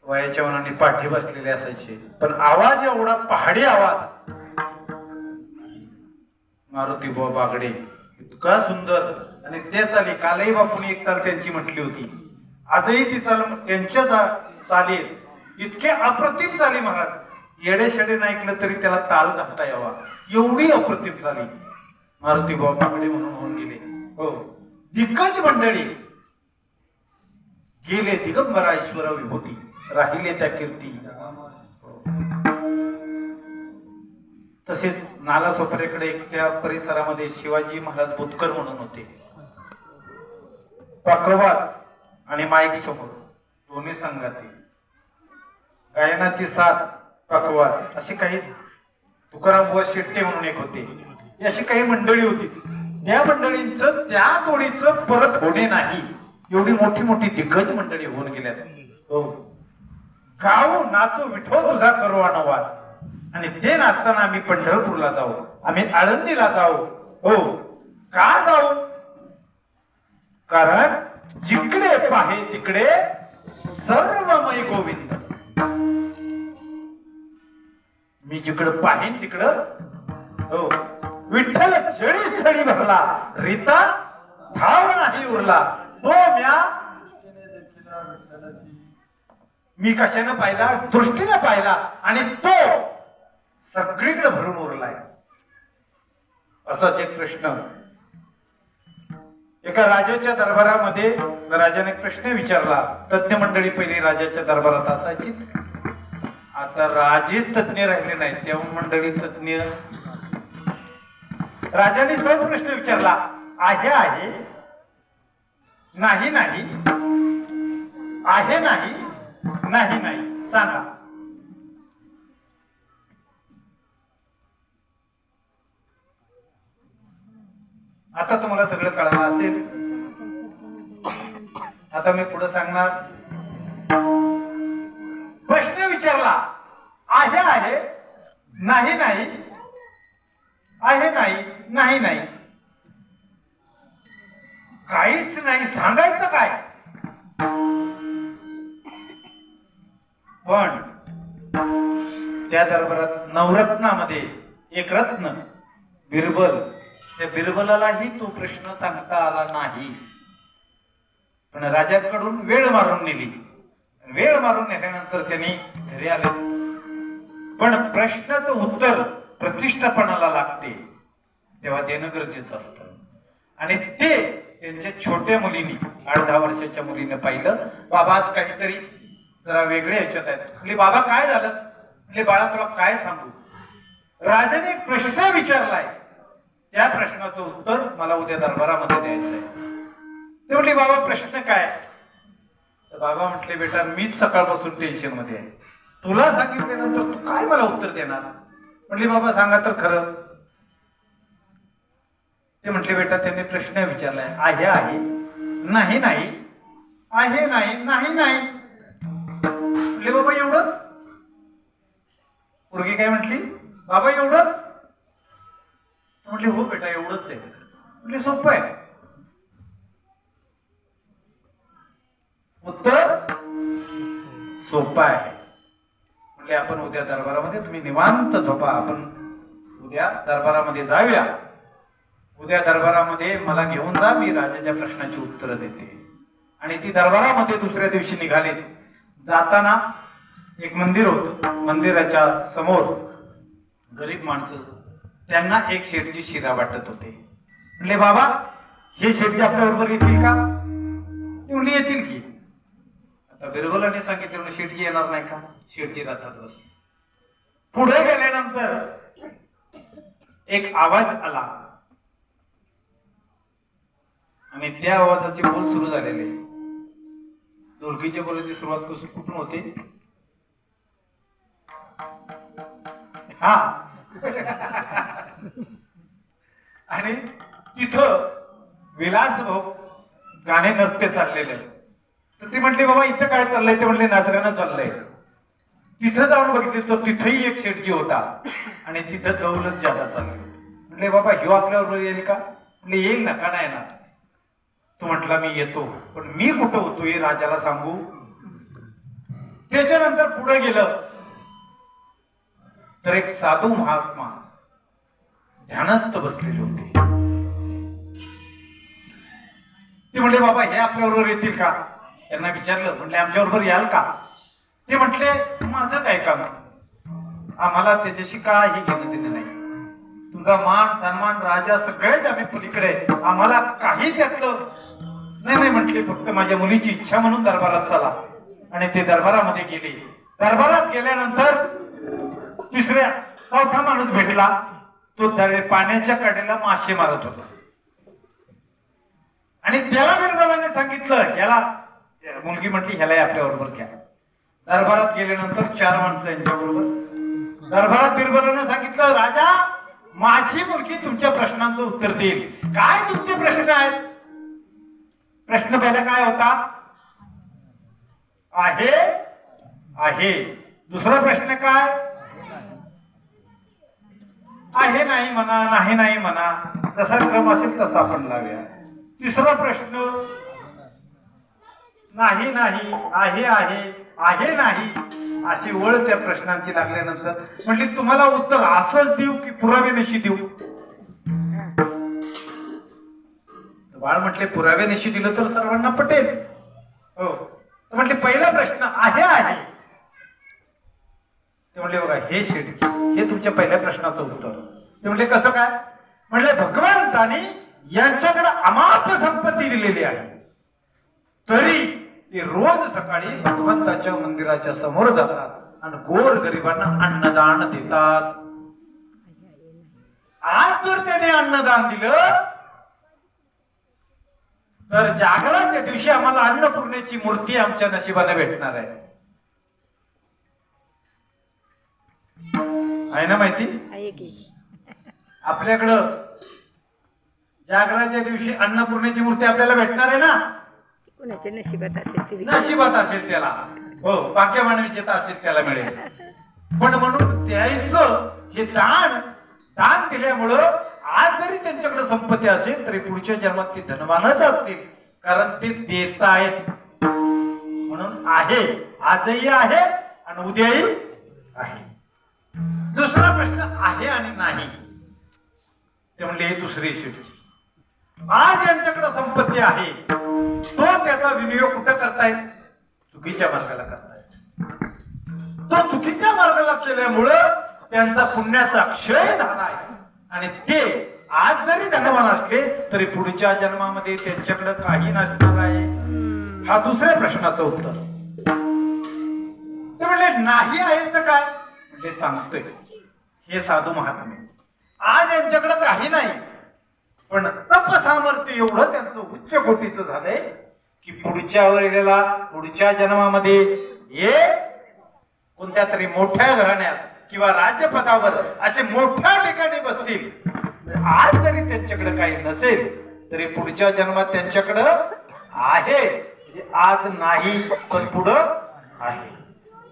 वयाच्या मनाने पाठी बसलेले असायचे, पण आवाज एवढा पहाडी आवाज, मारुती बुवा बागडे, इतका सुंदर. आणि ते चाली कालही बापूंनी एक चाल त्यांची म्हटली होती, आजही ती चाल त्यांच्या चाली इतके अप्रतिम चाली महाराज, येडे शेडे नाही ऐकलं तरी त्याला ताल घालता यावा, एवढी अप्रतिम चाली मारुती बुवा बागडे म्हणून होऊन गेले. हो, दिग्गज मंडळी गेले, दिगंबरा ईश्वर विभूती राहिले त्या कीर्ती. तसेच नालासोपाऱ्याकडे त्या परिसरामध्ये शिवाजी महाराज बोतकर म्हणून होते. पकवाज आणि माईक समोर दोन्ही संघातील गायनाची साथ, पकवाज, असे काही तुकाराम बुवा शेट्टे म्हणून एक होते. अशी काही मंडळी होती. त्या मंडळींचं त्या तोडीचं परत होणे नाही, एवढी मोठी मोठी दिग्गज मंडळी होऊन गेल्यात. हो, गाऊ नाचू विठो तुझा करू अनुवाद. आणि ते नाचताना आम्ही पंढरपूरला जाऊ, आम्ही आळंदीला जाऊ. हो, का जाऊ? कारण जिकडे पाहे तिकडे सर्वमय गोविंद. मी जिकडं पाहीन तिकडं, हो, विठ्ठल जळी स्थळी भरला, रीता ठाव नाही उरला, तो मी कशाने पाहिला? दृष्टीने पाहिला, आणि तो सगळीकडे भरून उरलाय. असाच एक प्रश्न एका राजाच्या दरबारामध्ये राजाने प्रश्न विचारला. तज्ञ मंडळी पहिली राजाच्या दरबारात असायची, आता राजेच तज्ञ राहिले नाहीत, तेव्हा मंडळी तज्ञ. राजाने सहज प्रश्न विचारला, आहे आहे, नाही नाही, आहे नाही, नाही नाही, सांगा. आता तुम्हाला सगळं कळलं असेल. आता मी पुढे सांगणार. प्रश्न विचारला, आहे आहे, नाही नाही, आहे नाही, नाही नाही, काहीच नाही, सांगायचं काय? पण त्या दरबारात नवरत्नामध्ये एक रत्न बिरबल, त्या बिरबलालाही तो प्रश्न सांगता आला नाही. पण राजाकडून वेळ मारून नेली. वेळ मारून नेल्यानंतर त्यांनी घरी आले. पण प्रश्नाचं उत्तर प्रतिष्ठापणाला लागते तेव्हा देणं गरजेचं असतं. आणि ते त्यांच्या छोट्या मुलीने, 8-10 वर्षाच्या मुलीने पाहिलं, बाबा आज काहीतरी जरा वेगळे ह्याच्यात आहेत. म्हणजे बाबा काय झालं? म्हणजे बाळा तुला काय सांगू? राजाने एक प्रश्न विचारलाय, त्या प्रश्नाचं उत्तर मला उद्या दरबारामध्ये द्यायचं आहे. ते म्हटले बाबा प्रश्न काय? तर बाबा म्हटले बेटा मीच सकाळपासून टेन्शन मध्ये आहे, तुला सांगितल्यानंतर तू काय मला उत्तर देणार? म्हटले बाबा सांगा तर खरं. ते म्हटले बेटा त्यांनी प्रश्न विचारलाय, आहे आहे, नाही नाही, आहे नाही, नाही नाही. म्हटले बाबा एवढंच? पोरगी काय म्हटली? बाबा एवढंच? म्हटले हो बेटा एवढंच आहे. म्हटले सोपं आहे उत्तर, सोपं आहे. म्हटले आपण उद्या दरबारामध्ये, तुम्ही निवांत झोपा, आपण उद्या दरबारामध्ये जाऊया. उद्या दरबारामध्ये मला घेऊन जा, मी राजाच्या प्रश्नाची उत्तरं देते. आणि ती दरबारामध्ये दुसऱ्या दिवशी निघाले. जाताना एक मंदिर होतं, मंदिराच्या समोर गरीब माणसं, त्यांना एक शेठजी शिरा वाटत होते. म्हणले बाबा हे शेठजी आपल्या बरोबर येतील का? ते म्हणले येतील की. आता बिरबलाने सांगितलं शेठजी येणार नाही का? शेठजी राहतात बस. पुढे गेल्यानंतर एक आवाज आला आणि त्या आवाजाचे बोल सुरू झालेले. ढोलकीच्या बोलाची सुरुवात कुठून होते? हा आणि तिथं विलास भाऊ गाणे नृत्य चाललेले. तर ते म्हटले बाबा इथं काय चाललंय? ते म्हणले नाचगाणं चाललंय. तिथं जाऊन बघितले तर तिथेही एक शेटजी होता आणि तिथं दौलत ज्यादा चालू होती. म्हटले बाबा ह्यो आपल्याबरोबर येईल का? म्हटले येईल ना, का नाही ना. तो म्हटला मी येतो, पण मी कुठं होतो हे राजाला सांगू. त्याच्यानंतर पुढे गेलं तर एक साधू महात्मा ध्यानस्थ बसलेले होते. ते म्हणले बाबा हे आपल्याबरोबर येतील का? त्यांना विचारलं, म्हणले आमच्याबरोबर याल का? ते म्हटले माझं काय काम, आम्हाला त्याच्याशी काही घेणं देणं नाही. तुमचा मान सन्मान राजा सगळेच आम्ही पलीकडे आहेत, आम्हाला काही त्यातलं नाही. म्हटले फक्त माझ्या मुलीची इच्छा म्हणून दरबारात चला. आणि ते दरबारामध्ये गेले. दरबारात गेल्यानंतर चौथा माणूस भेटला. तो पाण्याच्या कडेला मासे मारत होता आणि त्याला बिरबलाने सांगितलं, याला मुलगी म्हटली ह्याला आपल्या बरोबर घ्या. दरबारात गेल्यानंतर 4 माणसं यांच्या बरोबर दरबारात बिरबलाने सांगितलं, राजा माझी मुलगी तुमच्या प्रश्नांचं उत्तर देईल. काय तुमचे प्रश्न आहेत? प्रश्न पहिला काय होता? आहे आहे. दुसरा प्रश्न काय? आहे नाही म्हणा, नाही म्हणा, जसा क्रम असेल तसा आपण लावूया. तिसरा प्रश्न नाही आहे आहे नाही अशी वळ त्या प्रश्नांची लागल्यानंतर म्हटली तुम्हाला उत्तर असंच देऊ की पुराव्यानिशी देऊ? बाळ म्हटले पुराव्यानिशी दिलं तर सर्वांना पटेल. हो. म्हटले पहिला प्रश्न आहे. ते म्हणले बघा हे शेठजी, हे तुमच्या पहिल्या प्रश्नाचं उत्तर. ते म्हणले कसं काय? म्हणले भगवंतानी यांच्याकडे अमाप संपत्ती दिलेली आहे, तरी ते रोज सकाळी भगवंताच्या मंदिराच्या समोर जातात आणि गोर गरिबांना अन्नदान देतात. आज जर त्याने अन्नदान दिलं तर जागराच्या दिवशी आम्हाला अन्नपूर्णेची मूर्ती आमच्या नशिबाने भेटणार आहे. आहे ना माहिती? आहे की आपल्याकडं जागराच्या दिवशी अन्नपूर्णेची मूर्ती आपल्याला भेटणार आहे ना? कोणाच्या नशिबात असेल ते नशिबात असेल त्याला, हो, भाग्यमानविजेता असेल त्याला मिळेल. पण म्हणून द्यायचं हे दान दिल्यामुळं आज जरी त्यांच्याकडे संपत्ती असेल तरी पुढच्या जन्मात ते धनवानच असतील, कारण ते देत आहेत. म्हणून आहे, आजही आहे आणि उद्याही आहे. दुसरा प्रश्न आहे आणि नाही. ते म्हणले दुसरी शेवटी आज यांच्याकडे संपत्ती आहे, तो त्याचा विनियोग कुठं करतायत? चुकीच्या मार्गाला करतायत. तो चुकीच्या मार्गाला केल्यामुळं त्यांचा पुण्याचा क्षय झाला आहे आणि ते आज जरी धनवान असले तरी पुढच्या जन्मामध्ये त्यांच्याकडे काही नसणार आहे. हा दुसऱ्या प्रश्नाचं उत्तर. ते म्हणले नाही आहेच काय? म्हणजे सांगतोय हे साधू महात्मे, आज यांच्याकडे काही नाही, पण तप सामर्थ्य एवढं त्यांचं उच्च कोटीचं झालंय की पुढच्या जन्मामध्ये हे कोणत्या तरी मोठ्या घराण्यात किंवा राज्यपदावर असे मोठ्या ठिकाणी बसतील. आज जरी त्यांच्याकडे काही नसेल तरी पुढच्या जन्मात त्यांच्याकडे आहे. म्हणजे आज नाही पण पुढं आहे.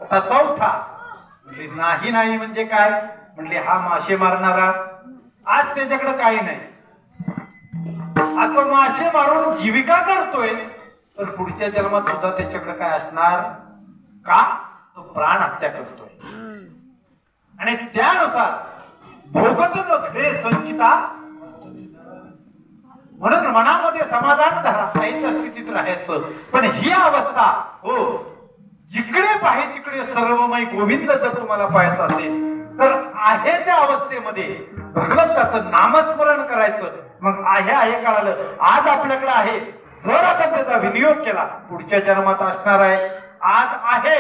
आता चौथा म्हणजे नाही म्हणजे काय? म्हणजे हा मासे मारणारा आज त्याच्याकडे काही नाही, आता मासे मारून जीविका करतोय, तर पुढच्या जन्मात सुद्धा त्याच्याकडे काय असणार का? तो प्राण हत्या करतोय आणि त्यानुसार भोगत घडे संचिता. म्हणून मनामध्ये समाधान धरा, त्या स्थितीत राहायचं. पण ही अवस्था हो, जिकडे पाहे तिकडे सर्वमय गोविंद जर तुम्हाला पाहायचं असेल तर आहे त्या अवस्थेमध्ये भगवंताचं नामस्मरण करायचं. मग आहे कळालं, आज आपल्याकडे आहे, जर आपण त्याचा विनियोग केला पुढच्या जन्मात असणार आहे. आज आहे,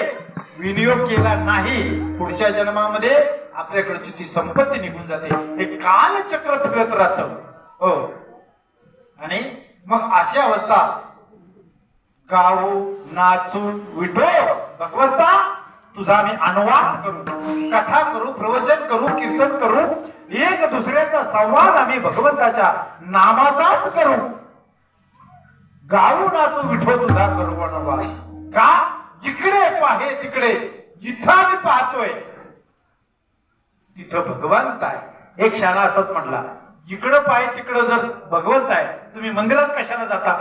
विनियोग केला नाही, पुढच्या जन्मामध्ये आपल्याकडची ती संपत्ती निघून जाते. हे कालचक्र फिरत राहतं. हो. आणि मग अशी अवस्था गाऊ नाचू विठो भगवंता तुझा आम्ही अनुवाद करू, कथा करू, प्रवचन करू, कीर्तन करू, एक दुसऱ्याचा संवाद आम्ही भगवंताच्या नामाचाच करू. गाऊ नाचू विठो तुझा करू अनुवाद. का? जिकडे पाहे तिकडे जिथं आम्ही पाहतोय तिथं भगवंत आहे. एक शाळा असंच म्हणला, जिकडं पाय तिकडं जर भगवंत आहे, तुम्ही मंदिरात कशाला जाता?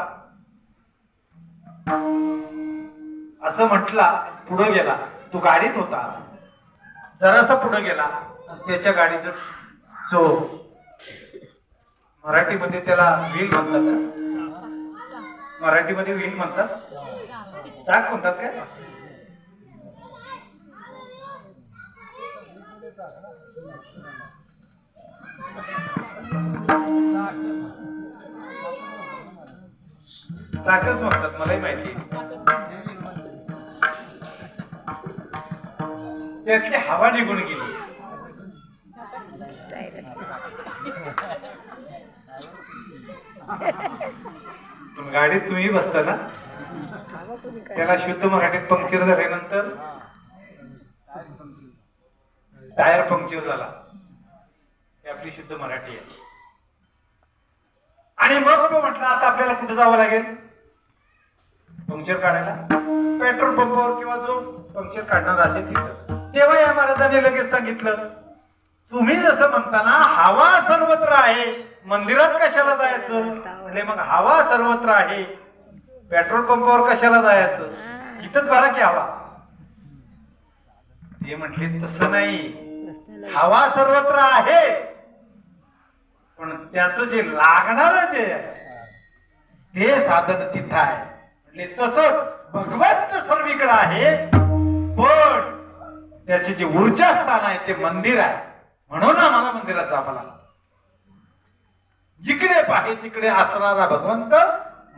असं म्हटला. पुढे गेला. तो गाडीत होता. जरासा पुढे गेला. त्याच्या गाडीचं जो मराठीमध्ये त्याला व्हील म्हणतात का? मराठीमध्ये व्हील म्हणतात, चाक म्हणतात काय? चाकच म्हणतात, मलाही माहिती. त्यातली हवा निघून गेली. पण गाडीत तुम्ही बसता ना, त्याला शुद्ध मराठीत पंक्चर झाल्यानंतर टायर पंक्चर झाला. ही आपली शुद्ध मराठी आहे. आणि मग तो म्हटला आता आपल्याला कुठे जावं लागेल पंक्चर काढायला? पेट्रोल पंपावर किंवा जो पंक्चर काढणार असेल तिथं. तेव्हा या महाराजांनी लगेच सांगितलं, तुम्ही जसं म्हणता ना हवा सर्वत्र आहे, मंदिरात कशाला जायचं? म्हणजे मग हवा सर्वत्र आहे, पेट्रोल पंपावर कशाला जायचं? इथंच भरा की हवा. ते म्हटले तसं नाही, हवा सर्वत्र आहे, पण त्याचं जे लागणार जे ते साधन तिथं आहे. म्हणजे तसंच भगवंत सर्वीकडे आहे, पण त्याचे जे ऊर्जा स्थान आहे ते मंदिर आहे. म्हणून आम्हाला मंदिरात जावं लागतं. जिकडे पाहे तिकडे असणारा भगवंत,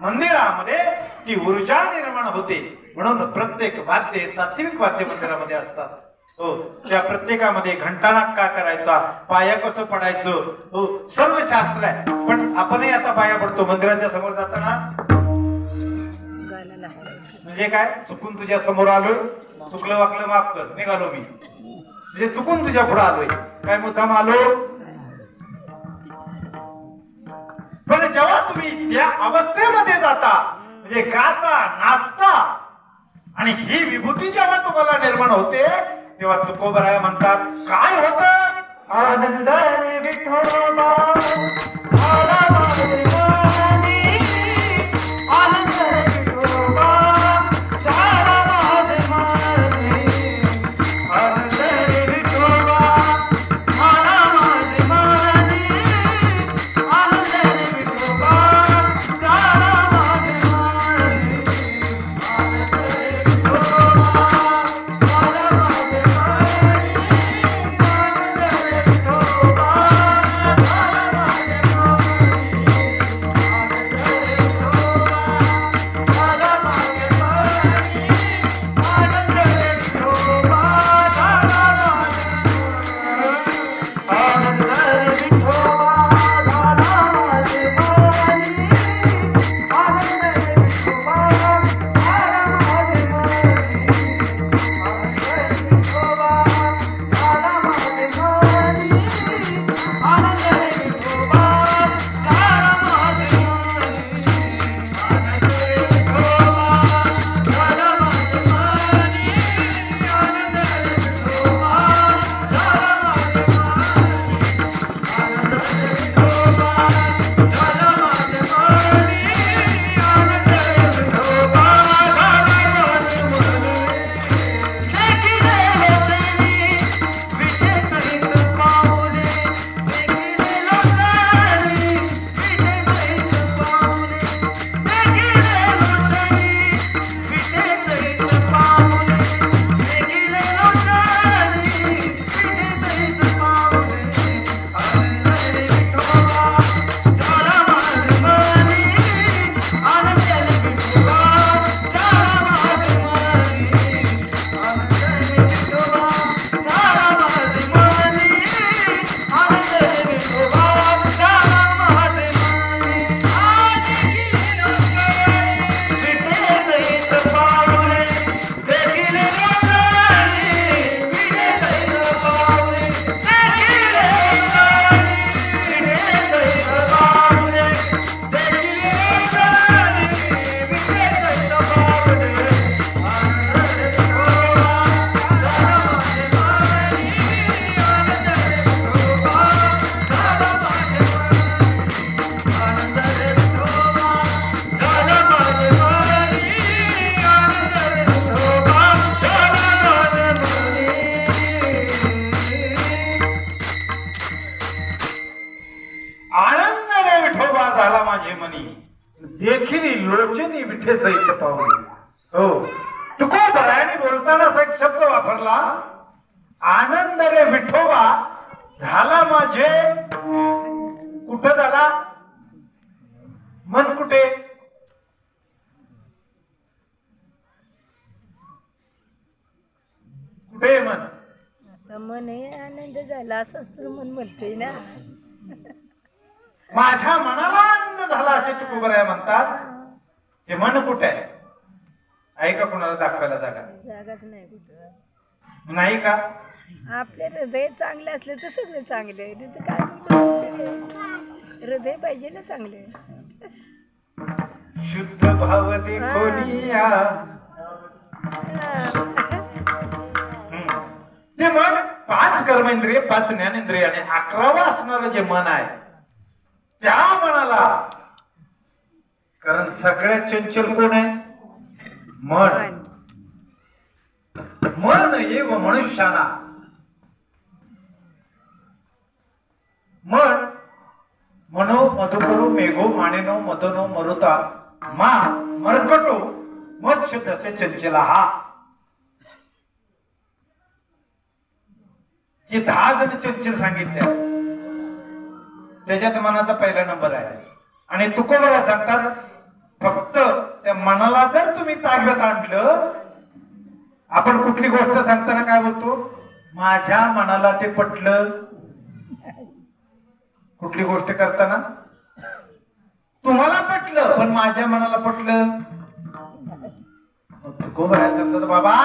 मंदिरामध्ये ती ऊर्जा निर्माण होते. म्हणून प्रत्येक वाद्य सात्विक वाद्य मंदिरामध्ये असतात. हो, त्या प्रत्येकामध्ये घंटानाद का करायचा, पाया कसं पडायचं, हो सर्व शास्त्र आहे. पण आपणही आता पाया पडतो मंदिराच्या समोर जाताना. म्हणजे काय, चुकून तुझ्या समोर आलोय, चुकलं वाकलं माफ कर, निघालो मी. म्हणजे चुकून तुझ्या पुढे आलोय, काय मुद्दाम आलो. पण जेव्हा तुम्ही त्या अवस्थेमध्ये जाता, म्हणजे गाता नाचता, आणि ही विभूती जेव्हा तुम्हाला निर्माण होते, तेव्हा तुकोबराय म्हणतात काय होतं? आनंदाने विठोबा आला माझे मनी, आनंदाने विठोबा झाला माझे मनी, आनंदाने विठोबा आला माझे मनी, आनंदाने विठोबा झाला माझे मनी, आनंदाने विठोबा झाला माझे मनी. माझे मनी देखील लोचनी विठे सहित पावली. हो तुकोबरायाने बोलताना असा एक शब्द वापरला, आनंद रे विठोबा झाला माझे. कुठं झाला मन, कुठे कुठे मन? आता मन हे आनंद झाला असंच तर मन म्हणते ना. माझ्या मनाला आनंद झाला असे तुकोबराया म्हणतात. हे मन कुठे आहे? आहे का कुणाला दाखवायला जागा? जागाच नाही कुठं. नाही का? आपले हृदय चांगले असले तर सगळे चांगले आहे. नाही तर काय म्हणतो, हृदय पाहिजे ना चांगले. शुद्ध भाव देखोनिया. ते मन 5 कर्मेंद्रिय 5 ज्ञानेंद्रिय आणि 11वा असणारं जे मन आहे त्या मनाला, कारण सगळ्यात चंचल कोण आहे? मन. मन एव मनुष्याना. मन मनो मधुकरो मेघो मानेनो मदनो मरुता मा मरकटो मत्स्य तसे चंचला. हा जे 10 जण चंचल सांगितले त्याच्यात मनाचा पहिला नंबर आहे. आणि तुकोबरा सांगतात फक्त त्या मनाला जर तुम्ही ताब्यात आणलं. आपण कुठली गोष्ट सांगताना काय बोलतो? माझ्या मनाला ते पटलं. कुठली गोष्ट करताना तुम्हाला पटलं पण माझ्या मनाला पटलं. तुकोबरा सांगतात बाबा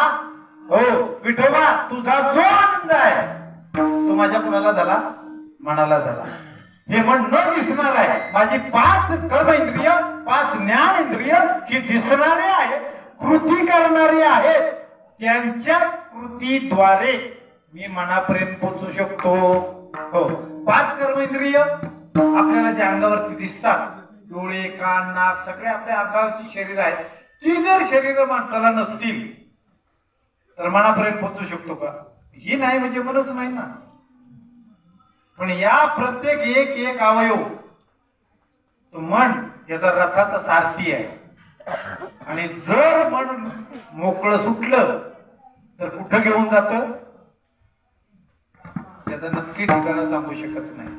हो विठोबा तुझा जो आनंद आहे तो माझ्या कुणाला झाला? मनाला झाला. हे मन न दिसणार आहे. माझी 5 कर्मेंद्रिय 5 ज्ञानेंद्रिय ही दिसणारे आहेत, कृती करणारे आहेत. त्यांच्याच कृतीद्वारे मी मनापर्यंत पोहोचू शकतो. हो 5 कर्मेंद्रिय आपल्याला जे अंगावरती दिसतात, डोळे कान नाक सगळे आपल्या अंगावरची शरीर आहेत. ती जर शरीर माणसाला नसतील तर मनापर्यंत पोहोचू शकतो का? ही नाही म्हणजे मनच नाही ना. पण या प्रत्येक एक अवयव तो मन याचा रथाचा सारथी आहे. आणि जर मन मोकळं सुटलं तर कुठं घेऊन जात त्याचं नक्की ठिकाण सांगू शकत नाही.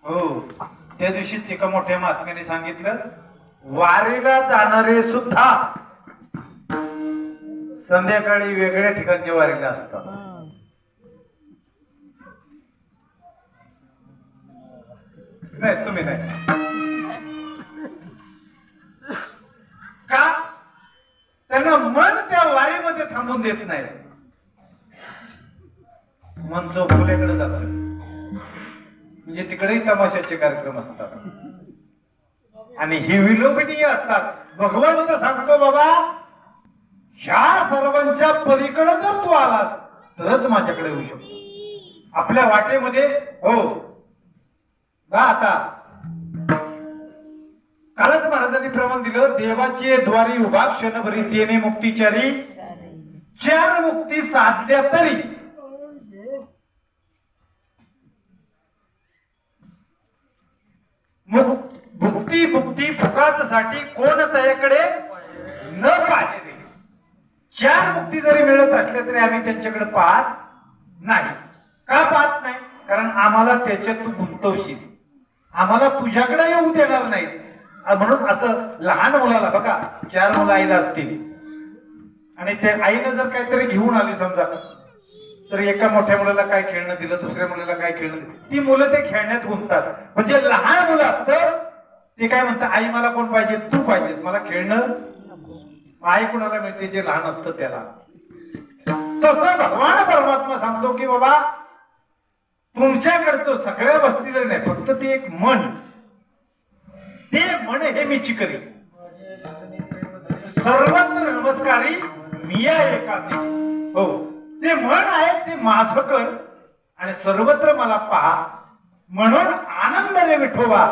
हो त्या दिवशीच एका मोठ्या महात्म्याने सांगितलं, वारीला जाणारे सुद्धा संध्याकाळी वेगळ्या ठिकाणच्या वारीला असतात. नाही तुम्ही नाही का? त्यांना मन त्या वारीमध्ये थांबून देत नाही. मन चौफुल्याकडे जात म्हणजे तिकडेही तमाशाचे कार्यक्रम असतात आणि ही विलोभनीय असतात. भगवंत सांगतो बाबा ह्या सर्वांच्या पलीकडे जर तू आलास तरच माझ्याकडे येऊ शकतो. आपल्या वाटेमध्ये हो आता कालच महाराजांनी प्रमाण दिलं, देवाची द्वारी उभा क्षणभरी तेने मुक्तिचारी. 4 मुक्ती साधल्या तरी भुक्ती भुक्ती फुकाचसाठी कोण त्याकडे न पाहिले. 4 मुक्ती जरी मिळत असल्या तरी आम्ही त्यांच्याकडे पाहत नाही. का पाहत नाही? कारण आम्हाला त्याच्यात तू गुंतवशील, आम्हाला तुझ्याकडे येऊ देणार नाही. म्हणून असं लहान मुलाला बघा 4 मुलं आईला असतील आणि त्या आईनं जर काहीतरी घेऊन आली समजा तर एका मोठ्या मुलाला काय खेळणं दिलं, दुसऱ्या मुलाला काय खेळणं दिलं, ती मुलं ते खेळण्यात गुंततात. म्हणजे लहान मुलं असतं ते काय म्हणतात, आई मला कोण पाहिजे? तू पाहिजेस, मला खेळणं. आई कुणाला मिळते? जे लहान असतं त्याला. तसं भगवान परमात्मा सांगतो की बाबा तुमच्याकडचं सगळ्या वस्ती जरी नाही, फक्त ते एक मन, ते मन हे मीची करी. सर्वत्र नमस्कारी मिया एकाती. हो ते मन आहे ते माझं कर आणि सर्वत्र मला पहा. म्हणून आनंद रे विठोबा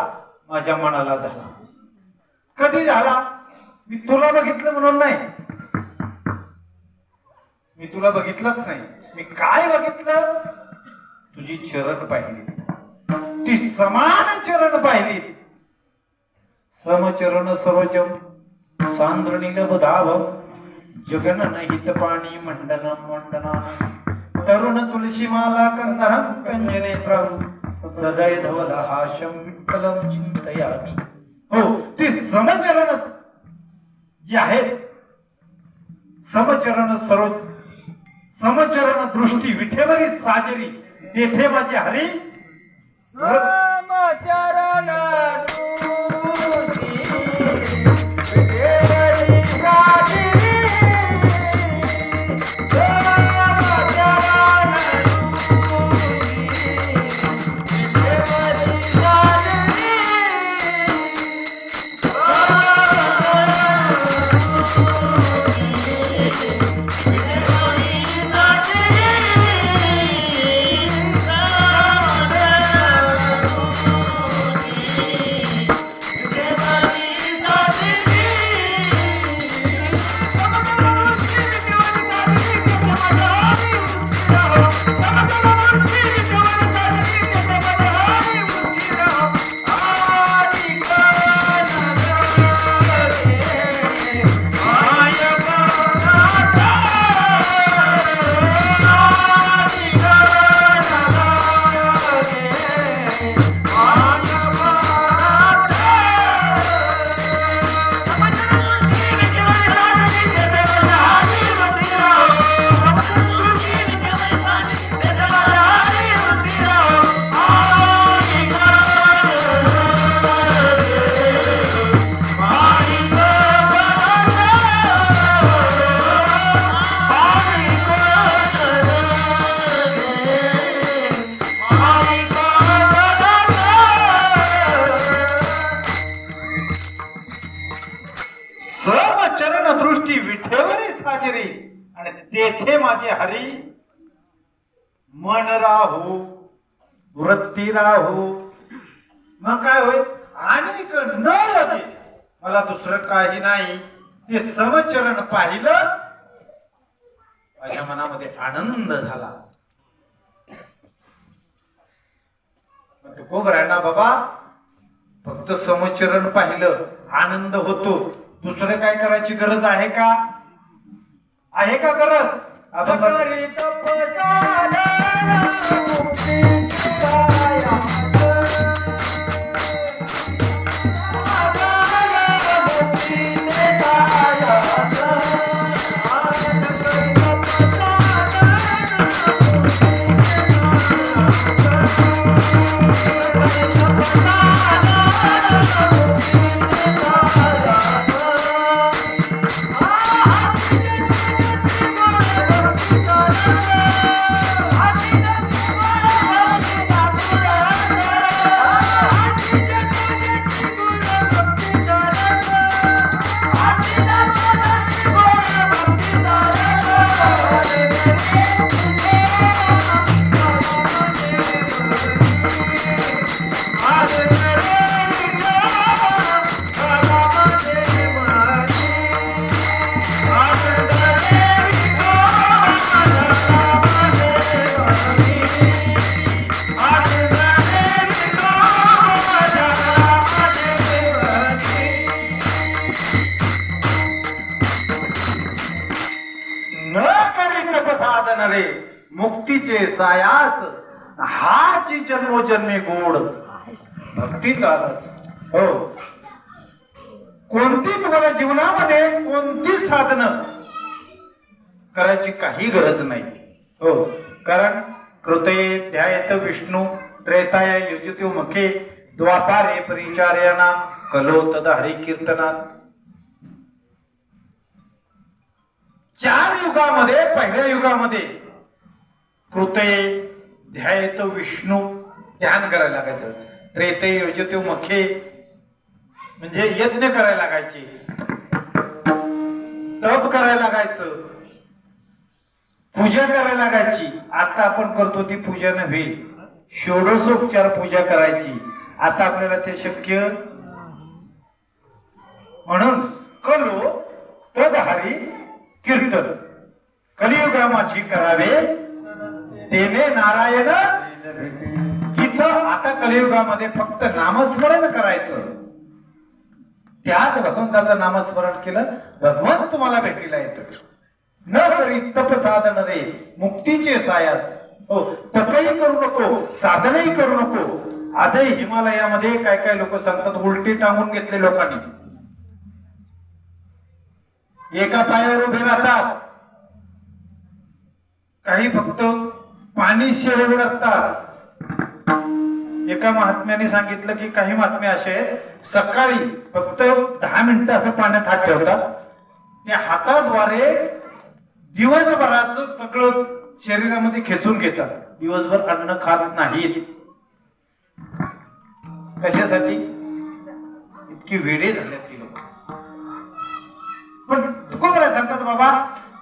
माझ्या मनाला झाला. कधी झाला? मी तुला बघितलं म्हणून नाही, मी तुला बघितलंच नाही. मी काय बघितलं? तुझी चरण पाहिली, ती समान चरण पाहिली. समचरण सरोजम सांद्रणील बुधाव जगन हित पाणी मंडन मंडना तरुण तुलसी माला कंदरम कंजनेत्रम सदय धवल हाशम विठ्ठलम चिंतयामी. हो, ती समचरण जी आहेत, समचरण सरोज, समचरण दृष्टी विठेवरी साजरी, तेथे माझे हरी समचरण दृष्टी विठेवरी साजरी. समचरण दृष्टी विठेवरी साजरी. समचरण दृष्टी विठेवरी साजरी आणि तेथे माझे हरी मन राहू वृत्ती राहू. मग काय होईल? आणि न लगे मला दुसरं काही नाही. ते समचरण पाहिलं, माझ्या मनामध्ये आनंद झाला. कोबऱ्यांना बाबा फक्त समचरण पाहिलं आनंद होतो, दुसरं काय करायची गरज आहे का? आहे का गरज? आपण करी तपसाला मुक्ती पाया. रे मुक्तीचे सायास हाची जन्मोजन्मी गोड भक्तीचा रस. हो, कोणती तुम्हाला जीवनामध्ये कोणती साधन करायची काही गरज नाही. हो, कारण कृते ध्यायत विष्णू त्रेताय युजत्यो मुखे द्वापारे परिचार्याना कलो तद हरि कीर्तनात. 4 युगामध्ये, पहिल्या युगामध्ये कृते ध्यायत विष्णू ध्यान करायला लागायचं. त्रेते युजत्यो मुखे म्हणजे यज्ञ करायला लागायचे, तप करायला लागायचं, पूजा करायला लागायची. आता आपण करतो ती पूजा नव्हे, षोडशोपचार पूजा करायची. आता आपल्याला ते शक्य. म्हणून कलो तद हरी कीर्तन कलियुगामाची करावे तेने नारायण. इथं आता कलियुगामध्ये फक्त नामस्मरण करायचं. त्याच भगवंताचं नामस्मरण केलं, भगवंत तुम्हाला भेटीला येतो. न करी तप साधन रे मुक्तीचे सायास. हो, तपही करू नको, साधनही करू नको. आजही हिमालयामध्ये काय काय लोक सांगतात उलटी टांगून घेतले लोकांनी, एका पायावर उभे राहतात, काही फक्त पाणी सेवन करतात. एका महात्म्याने सांगितलं की काही महात्मे असे आहेत, सकाळी फक्त 10 मिनिटं असं पाण्यात हात ठेवतात, त्या हाताद्वारे दिवसभराचं सगळं शरीरामध्ये खेचून घेतात, दिवसभर अन्न खात नाहीत. कशासाठी? इतकी वेडे झाल्यात ती लोक. पण तुकोबरा सांगतात बाबा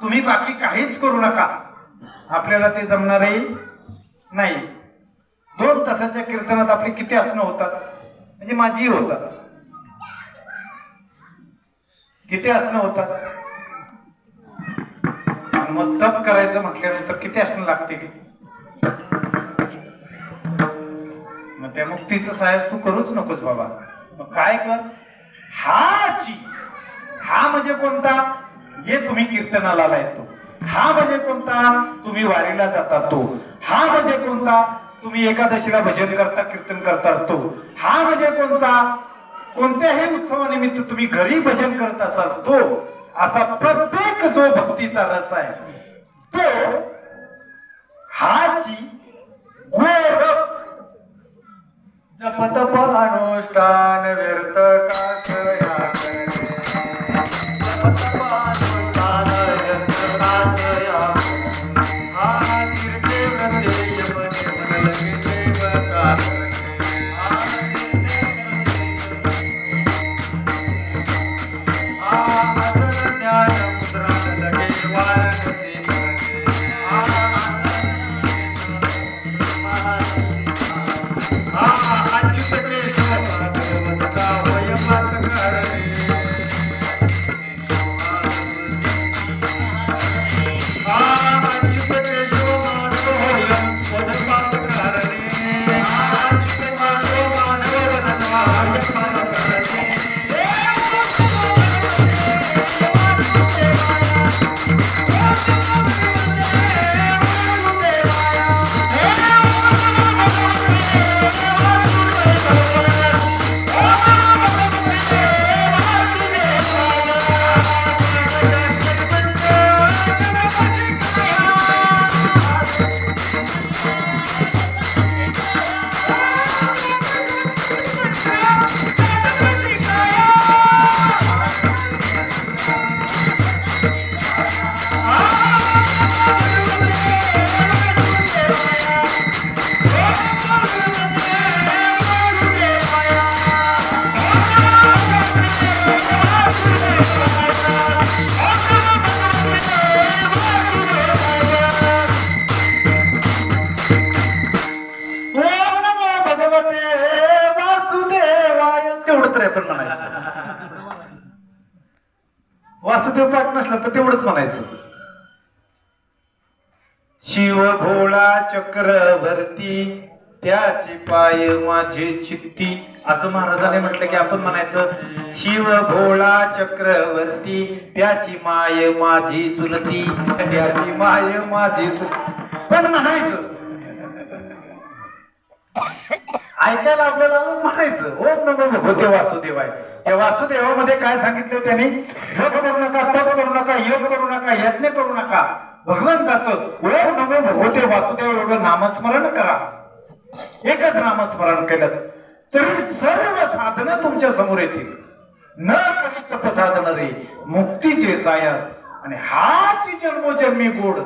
तुम्ही बाकी काहीच करू नका, आपल्याला ते जमणारही नाही. 2 तासाच्या कीर्तनात आपली किती आसनं होतात, म्हणजे माझीही होतात. किती आसनं होतात, आणि मग तप करायचं म्हटल्यानंतर किती आसनं लागते. मग त्या मुक्तीचं साहस तू करूच नकोस बाबा. मग काय कर, हा म्हणजे कोणता, जे तुम्ही कीर्तनाला येतो. हा म्हणजे कोणता, तुम्ही वारीला जाता तो. हा म्हणजे कोणता, तुम्ही एकादशीला भजन करता, कीर्तन करता तो. हा म्हणजे कोणता, कोणत्याही उत्सवानिमित्त तुम्ही घरी भजन करत असाल तो. असा प्रत्येक जो भक्तीचा रस आहे तो हाची गोड. जप तप अनुष्ठान व्यर्थ टाकया करे. जप तप अनुष्ठान व्यर्थ टाकया करे. हा तीर्थे व्रते यमने मन लगे देवता करे. हा असन ज्ञान मुद्रा लगे वारकते करे. अच्युत केशव भगवंता वय मात करणे. अच्युत केशव माधव वय वद पाप करणे. अच्युत माधव माधव वद पाप करणे. वासुदेव पाठ नसला तर तेवढंच म्हणायचं. शिव भोळा चक्रवर्ती त्याची पाय माझे चित्ती, असं महाराजांनी म्हटलं की आपण म्हणायचं शिव भोळा चक्रवर्ती त्याची माय माझी चुलती, त्याची माय माझी चुलती. पण म्हणायचं ऐकायला आपल्याला म्हणायचं ओम नमो भगवते वासुदेवाय. त्या वासुदेवामध्ये काय सांगितलं त्यांनी, जप करू नका, तप करू नका, योग करू नका, यज्ञ करू नका, भगवंताचं ओम नमो भगवते वासुदेव एवढं नामस्मरण करा. एकच नामस्मरण केलं तरी सर्व साधनं तुमच्या समोर येतील. न करी तप साधन रे मुक्तीचे सायास. आणि हाच जन्मोजन्मी गोड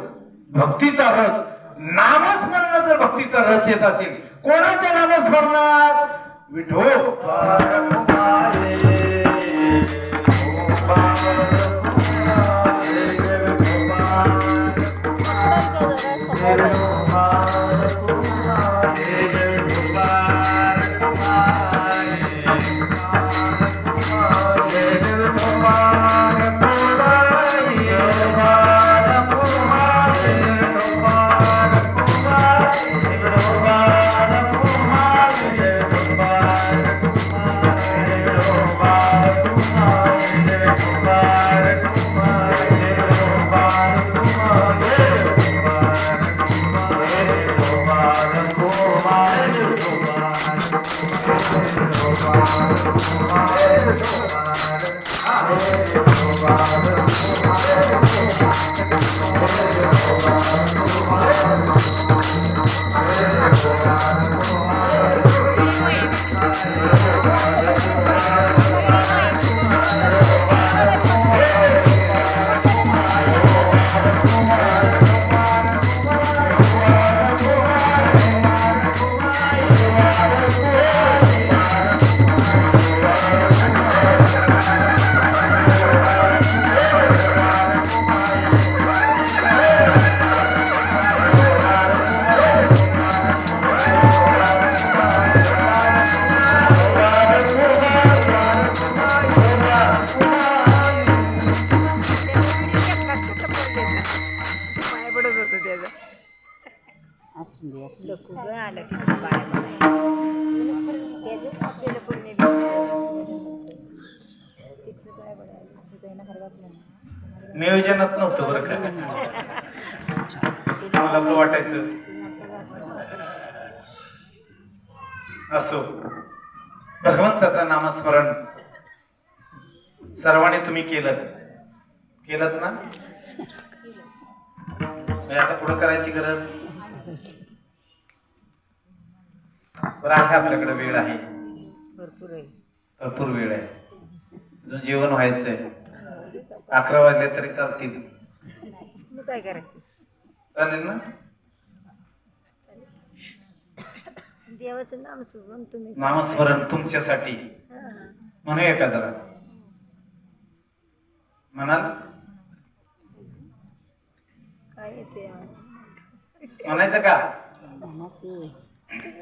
भक्तीचा रस. नामस्मरणात जर भक्तीचा रस येत असेल, कोणाच्या नामस्मरणात, विठो पाय पडत होतं त्याचा लकू गं आलं की पाय त्याच आपल्याला पुण्य तिकडे पाय पडायला नियोजनात नव्हतं बरं का मला तर वाटायचं असो. भगवंताचं नामस्मरण सर्वांनी तुम्ही केलं ना. आता पुढे करायची गरज बरं आहे. आपल्याकडे वेळ आहे, भरपूर वेळ आहे. अजून जेवण व्हायचंय. 11 वाजले तरी चालतील. मग काय करायचं चालेल ना. देवाचं नाम सुरून तुम्ही नामस्मरण तुमच्यासाठी म्हणूया का जरा म्हणाल. काय येते म्हणायचं का.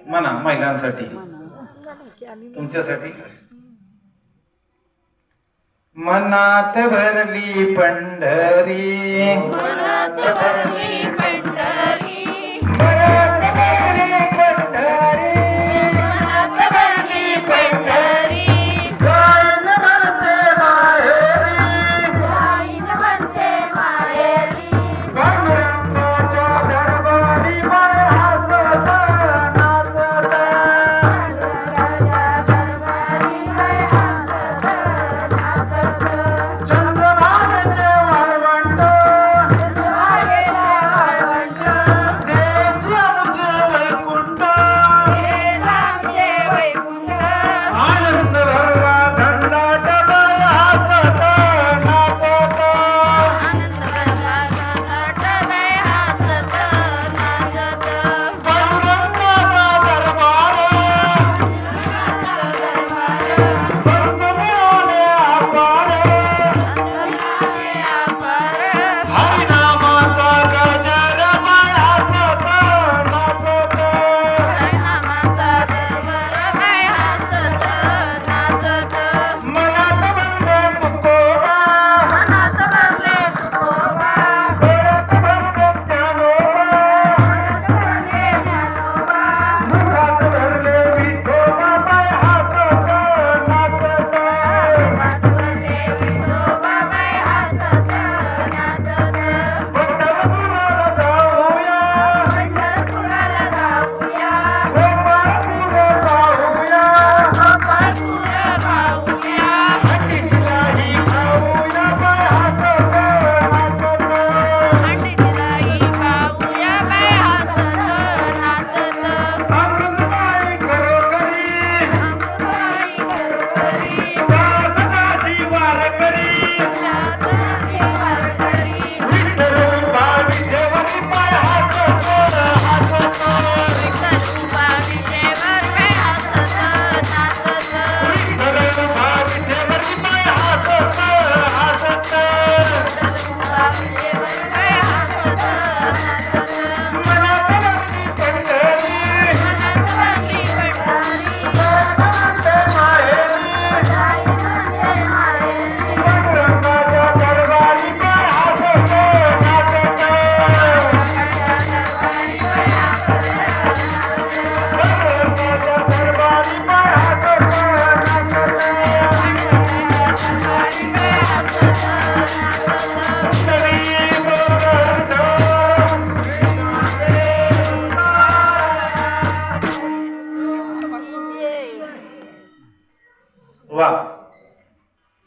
म्हणा महिलांसाठी आम्ही तुमच्यासाठी. मनात भरली पंढरी मनात भरली पंढरी मनात भरली पंढरी मनात भरली पंढरी जाईन म्हणते माहेरी जाईन म्हणते माहेरी पांडुरंगाच्या दरबारी माय हसत नाचत पांडुरंगाच्या दरबारी माय हसत नाचत चंद्रभागेचे वाळवंट चंद्रभागेचे वाळवंट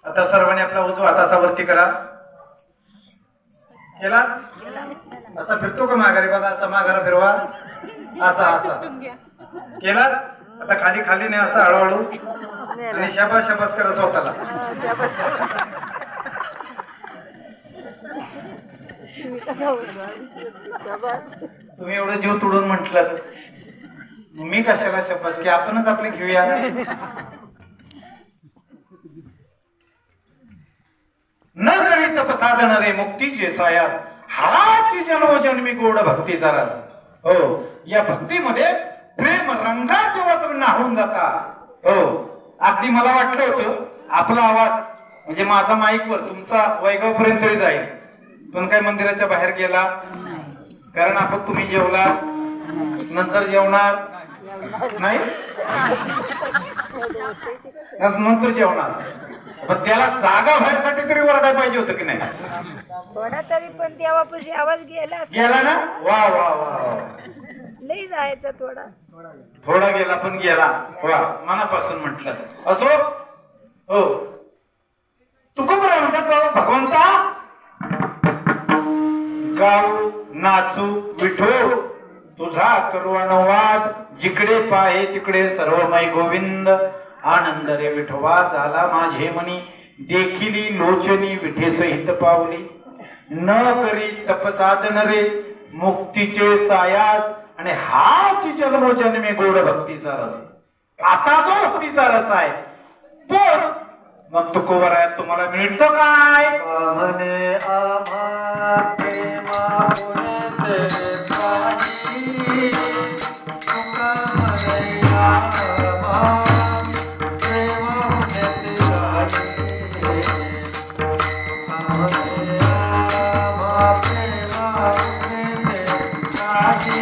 आता सर्वांनी आपला उजवा हात असा वरती करा. केला? असा फिरतो का माघारी? बघा असा माघारा फिरवा. असा असा केला. आता खाली खाली नाही, असं हळूहळू. आणि शाबास शाबास करा स्वतःला. तुम्ही एवढं जीव तोडून म्हटलं, मी कशाला शाबास, की आपणच आपली घेऊया. न करी तप साधन रे मुक्तीचे सायास, हाची जन्मोजन्मी गोड भक्तीचा रस. हो, या भक्तीमध्ये प्रेम रंगाचे वातावरण नाहून जाता. हो, अगदी मला वाटलं होतं आपला आवाज म्हणजे माझा माईक वर तुमचा वैगाव पर्यंत तरी जाईल, पण काय मंदिराच्या बाहेर गेला. कारण आपण तुम्ही जेवला, नंतर जेवणार नाही, नंतर जेवणार. पण त्याला जागा व्हायसाठी तरी वरडायला पाहिजे होतं की नाही? थोडा तरी पण देवापाशी आवाज गेला असेल. गेला ना? वा वा वा. लई जायचा थोडा. थोडा गेला पण गेला. वा, मनापासून म्हटलं. असो. हो, तुकोबरा म्हणतात बाबा, भगवंता गाऊ नाचू विठो तुझा करू अनुवाद, जिकडे पाहे तिकडे सर्वमय गोविंद. आनंद रे विठवा झाला माझे मनी, देखिली लोचनी विठे सहित पावली. न करी तपसाधन रे मुक्तीचे सायास, आणि हाच जन्मोजन्मी गोड भक्तीचा रस. आता जो भक्तीचा रस आहे तोच मग तुकोबरायात तुम्हाला मिळतो काय? म्हणे आम्हा प्रेमा पुण्याचे पाणी, तुका म्हणे आम्हा प्रेमा पुण्याचे पाणी, तुका म्हणे आम्हा प्रेमा पुण्याचे पाणी,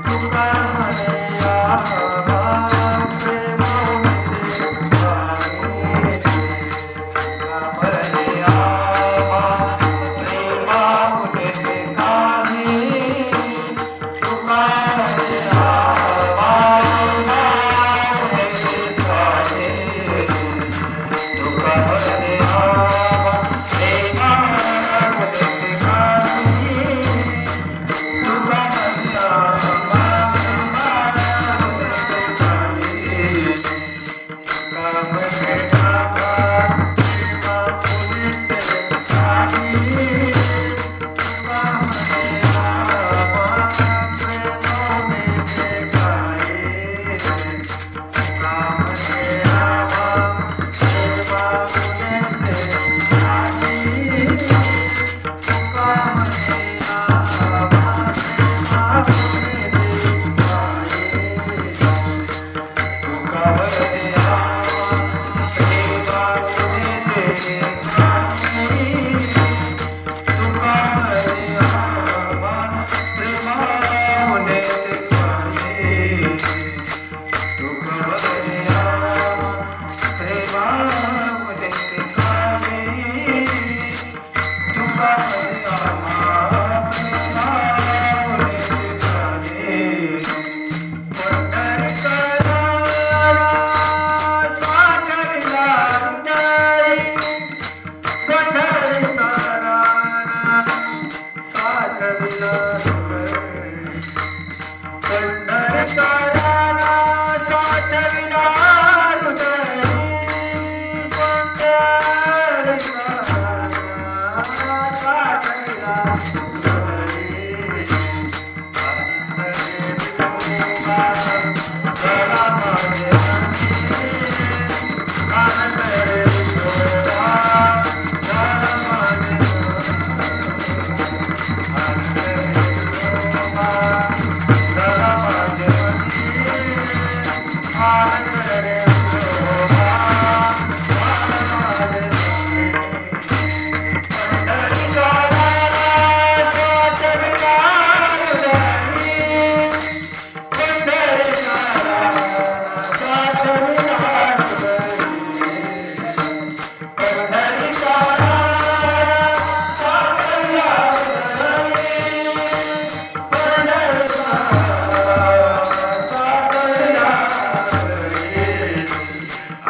तुका म्हणे आम्हा प्रेमा पुण्याचे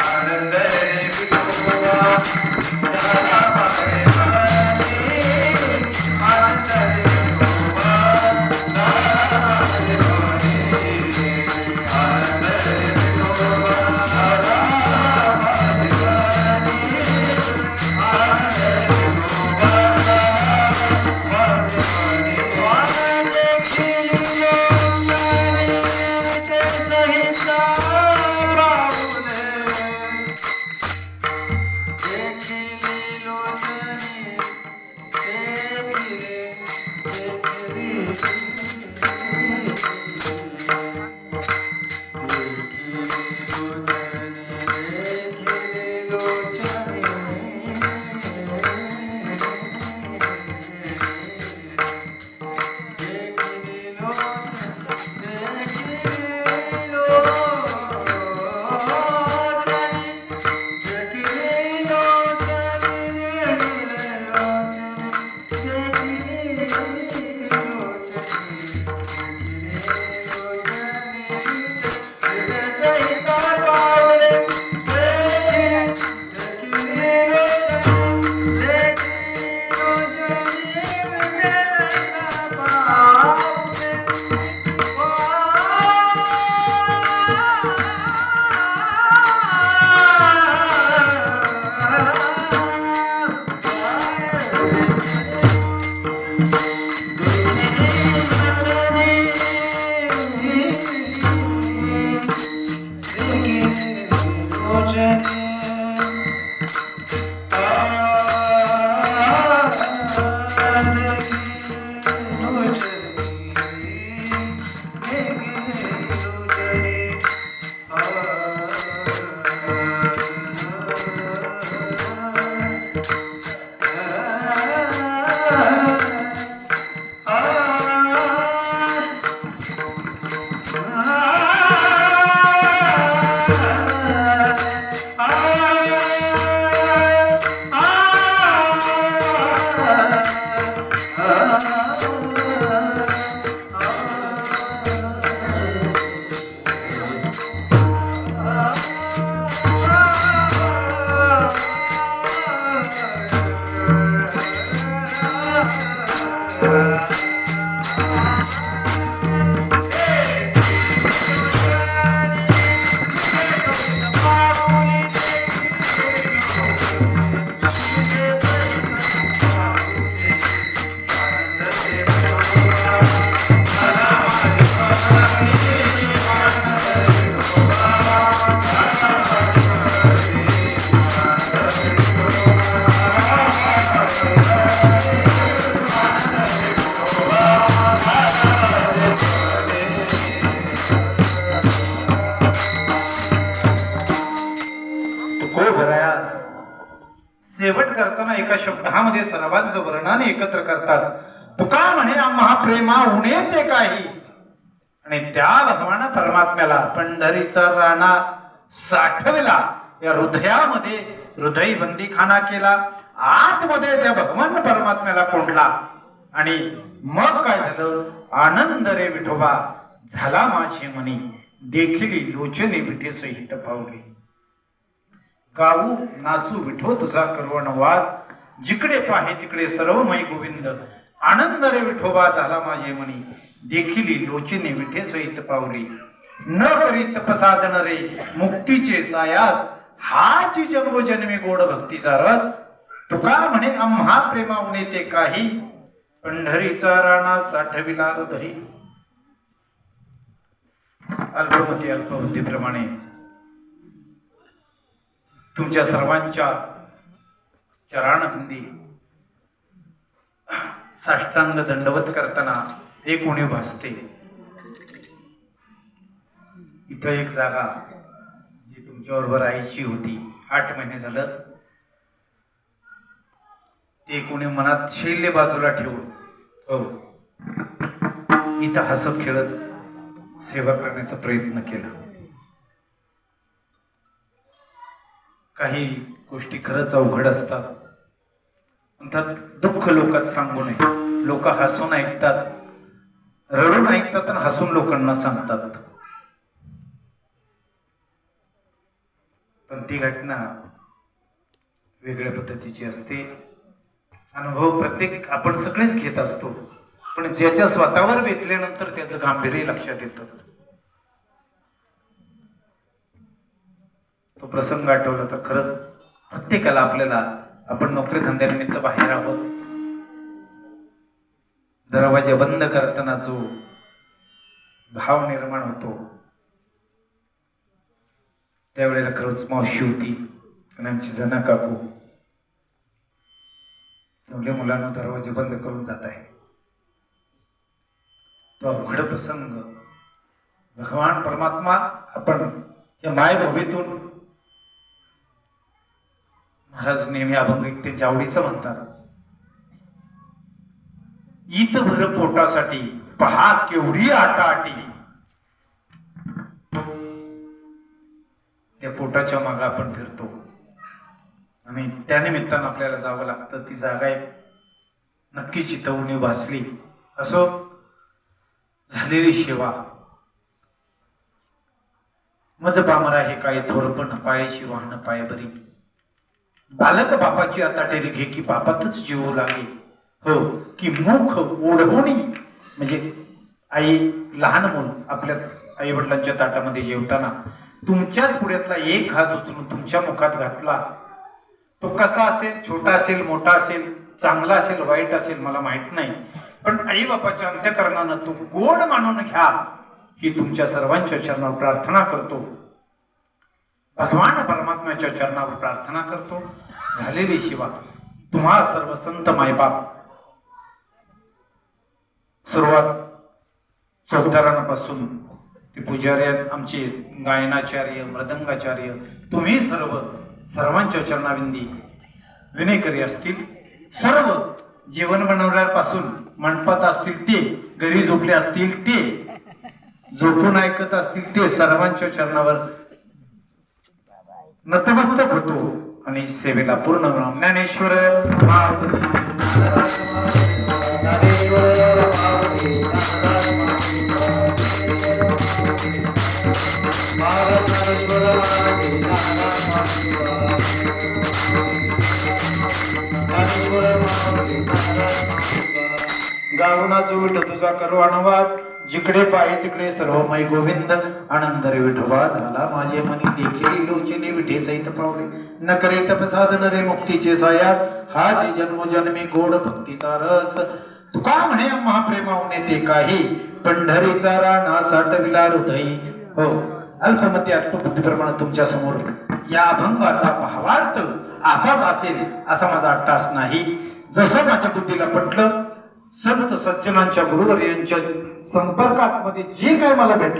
आनंद सेवट करताना एका शब्दामध्ये सर्वांचं वर्णन एकत्र करतात. तुका म्हणे आम्हा प्रेमा उणे ते काही, आणि त्या भगवान परमात्म्याला पंढरीचा राणा साठविला, या हृदयामध्ये हृदय बंदीखाना केला, आतमध्ये त्या भगवान परमात्म्याला कोंडला. आणि मग काय झालं? आनंद रे विठोबा झाला माझे मनी, देखील लोचने विठे सहित पावली. गाऊ नाचू विठो तुझा करवण वाद, जिकडे पाहे तिकडे सर्वमय गोविंद. आनंद रे विठोबा झाला माझे मनी, देखील लोचने विठे सहित पावली. न करी तपसाधन रे मुक्तीचे सायास, हाची जन्मोजन्मी गोड भक्तीचा रस. तुका म्हणे आम्हा प्रेमा उणे ते काही, पंढरीचा राणा साठविला हृदय. अल्पमती अल्पबुद्धीप्रमाणे तुमच्या सर्वांच्या चरणांमध्ये साष्टांग दंडवत करताना एक उणीव भासते. इथं एक जागा जी तुमच्याबरोबर राहायची होती, 8 महिने झालं, ते कोणी मनात शैल्य बाजूला ठेवून हो इथं हसत खेळत सेवा करण्याचा प्रयत्न केला. काही गोष्टी खरंच अवघड असतात. म्हणतात दुःख लोकात सांगू नये. लोक हसून ऐकतात, रडून ऐकतात आणि हसून लोकांना सांगतात. पण ती घटना वेगळ्या पद्धतीची असते. अनुभव प्रत्येक आपण सगळेच घेत असतो, पण ज्याच्या स्वतःवर बेतल्यानंतर त्याचं गांभीर्य लक्षात येतं. तो प्रसंग आठवला तर खरंच प्रत्येकाला आपल्याला, आपण नोकरी धंद्यानिमित्त बाहेर आहोत, दरवाजे बंद करताना जो भाव निर्माण होतो, त्यावेळेला खरंच मावशी होती आणि आमची जना काकू तेवढे मुलांना दरवाजे बंद करून जात आहे. तो अवघड प्रसंग. भगवान परमात्मा आपण या मायभूमीतून, महाराज नेहमी अभंग त्यांच्या आवडीचं म्हणतात, ईत भर पोटासाठी पहा केवढी आटाआटी. त्या पोटाच्या मागे आपण फिरतो आणि त्यानिमित्तानं आपल्याला जावं लागतं. ती जागा एक नक्कीच इथं उणीव भासली. असो, झालेली सेवा मज बामरा हे काही थोरपण, पायाची वाहन पाय बरी. बालक बापाची आता टेरी घे की बापातच जीवू लागली. हो की मुख ओढवणी, म्हणजे आई लहान मूल आपल्या आई वडिलांच्या ताटामध्ये जेवताना तुमच्याच पुढ्यातला एक घास उचलून तुमच्या मुखात घातला. तो कसा असेल, छोटा असेल, मोठा असेल, चांगला असेल, वाईट असेल, मला माहित नाही, पण आई बापाच्या अंत्यकरणानं तो गोड मानून घ्या ही तुमच्या सर्वांच्या चरणावर प्रार्थना करतो. भगवान परमात्म्याच्या चरणावर प्रार्थना करतो. झालेली सेवा तुम्हा सर्व संत मायबाप, सुरुवात चौदारांपासून ते पुजारी, आमचे गायनाचार्य, मृदंगाचार्य, तुम्ही सर्व सर्वांच्या चरणाविंदी विनयकरी असतील. सर्व जेवण बनवण्यापासून मंडपात असतील ते, घरी झोपले असतील ते, झोपून ऐकत असतील ते, सर्वांच्या चरणावर नतमस्तक होतो आणि सेवेला पूर्ण ज्ञानेश्वर महाराज गावनाच विठ तुझा करू अनुवाद, जिकडे पाय तिकडे सर्वमय गोविंद. आनंद रे विठोबा झाला माझे मनी, देखील लोचने विठे सहित पावले. न करे तपसाधन रे मुक्तीचे सायात, हा जी जन्मोजन्मी गोड भक्तीचा रस. तुका म्हणे महाप्रेमाने ते काही, पंढरीचा राणा साठविला हृदयी. हो, अल्पमती अल्पबुद्धीप्रमाणे तुमच्या समोर या अभंगाचा भावार्थ असाच असेल असा माझा अट्टास नाही. जसं माझ्या बुद्धीला पटलं, संत सज्जनांच्या गुरुवर्यांच्या संपर्कात मध्ये जे काय मला भेटलं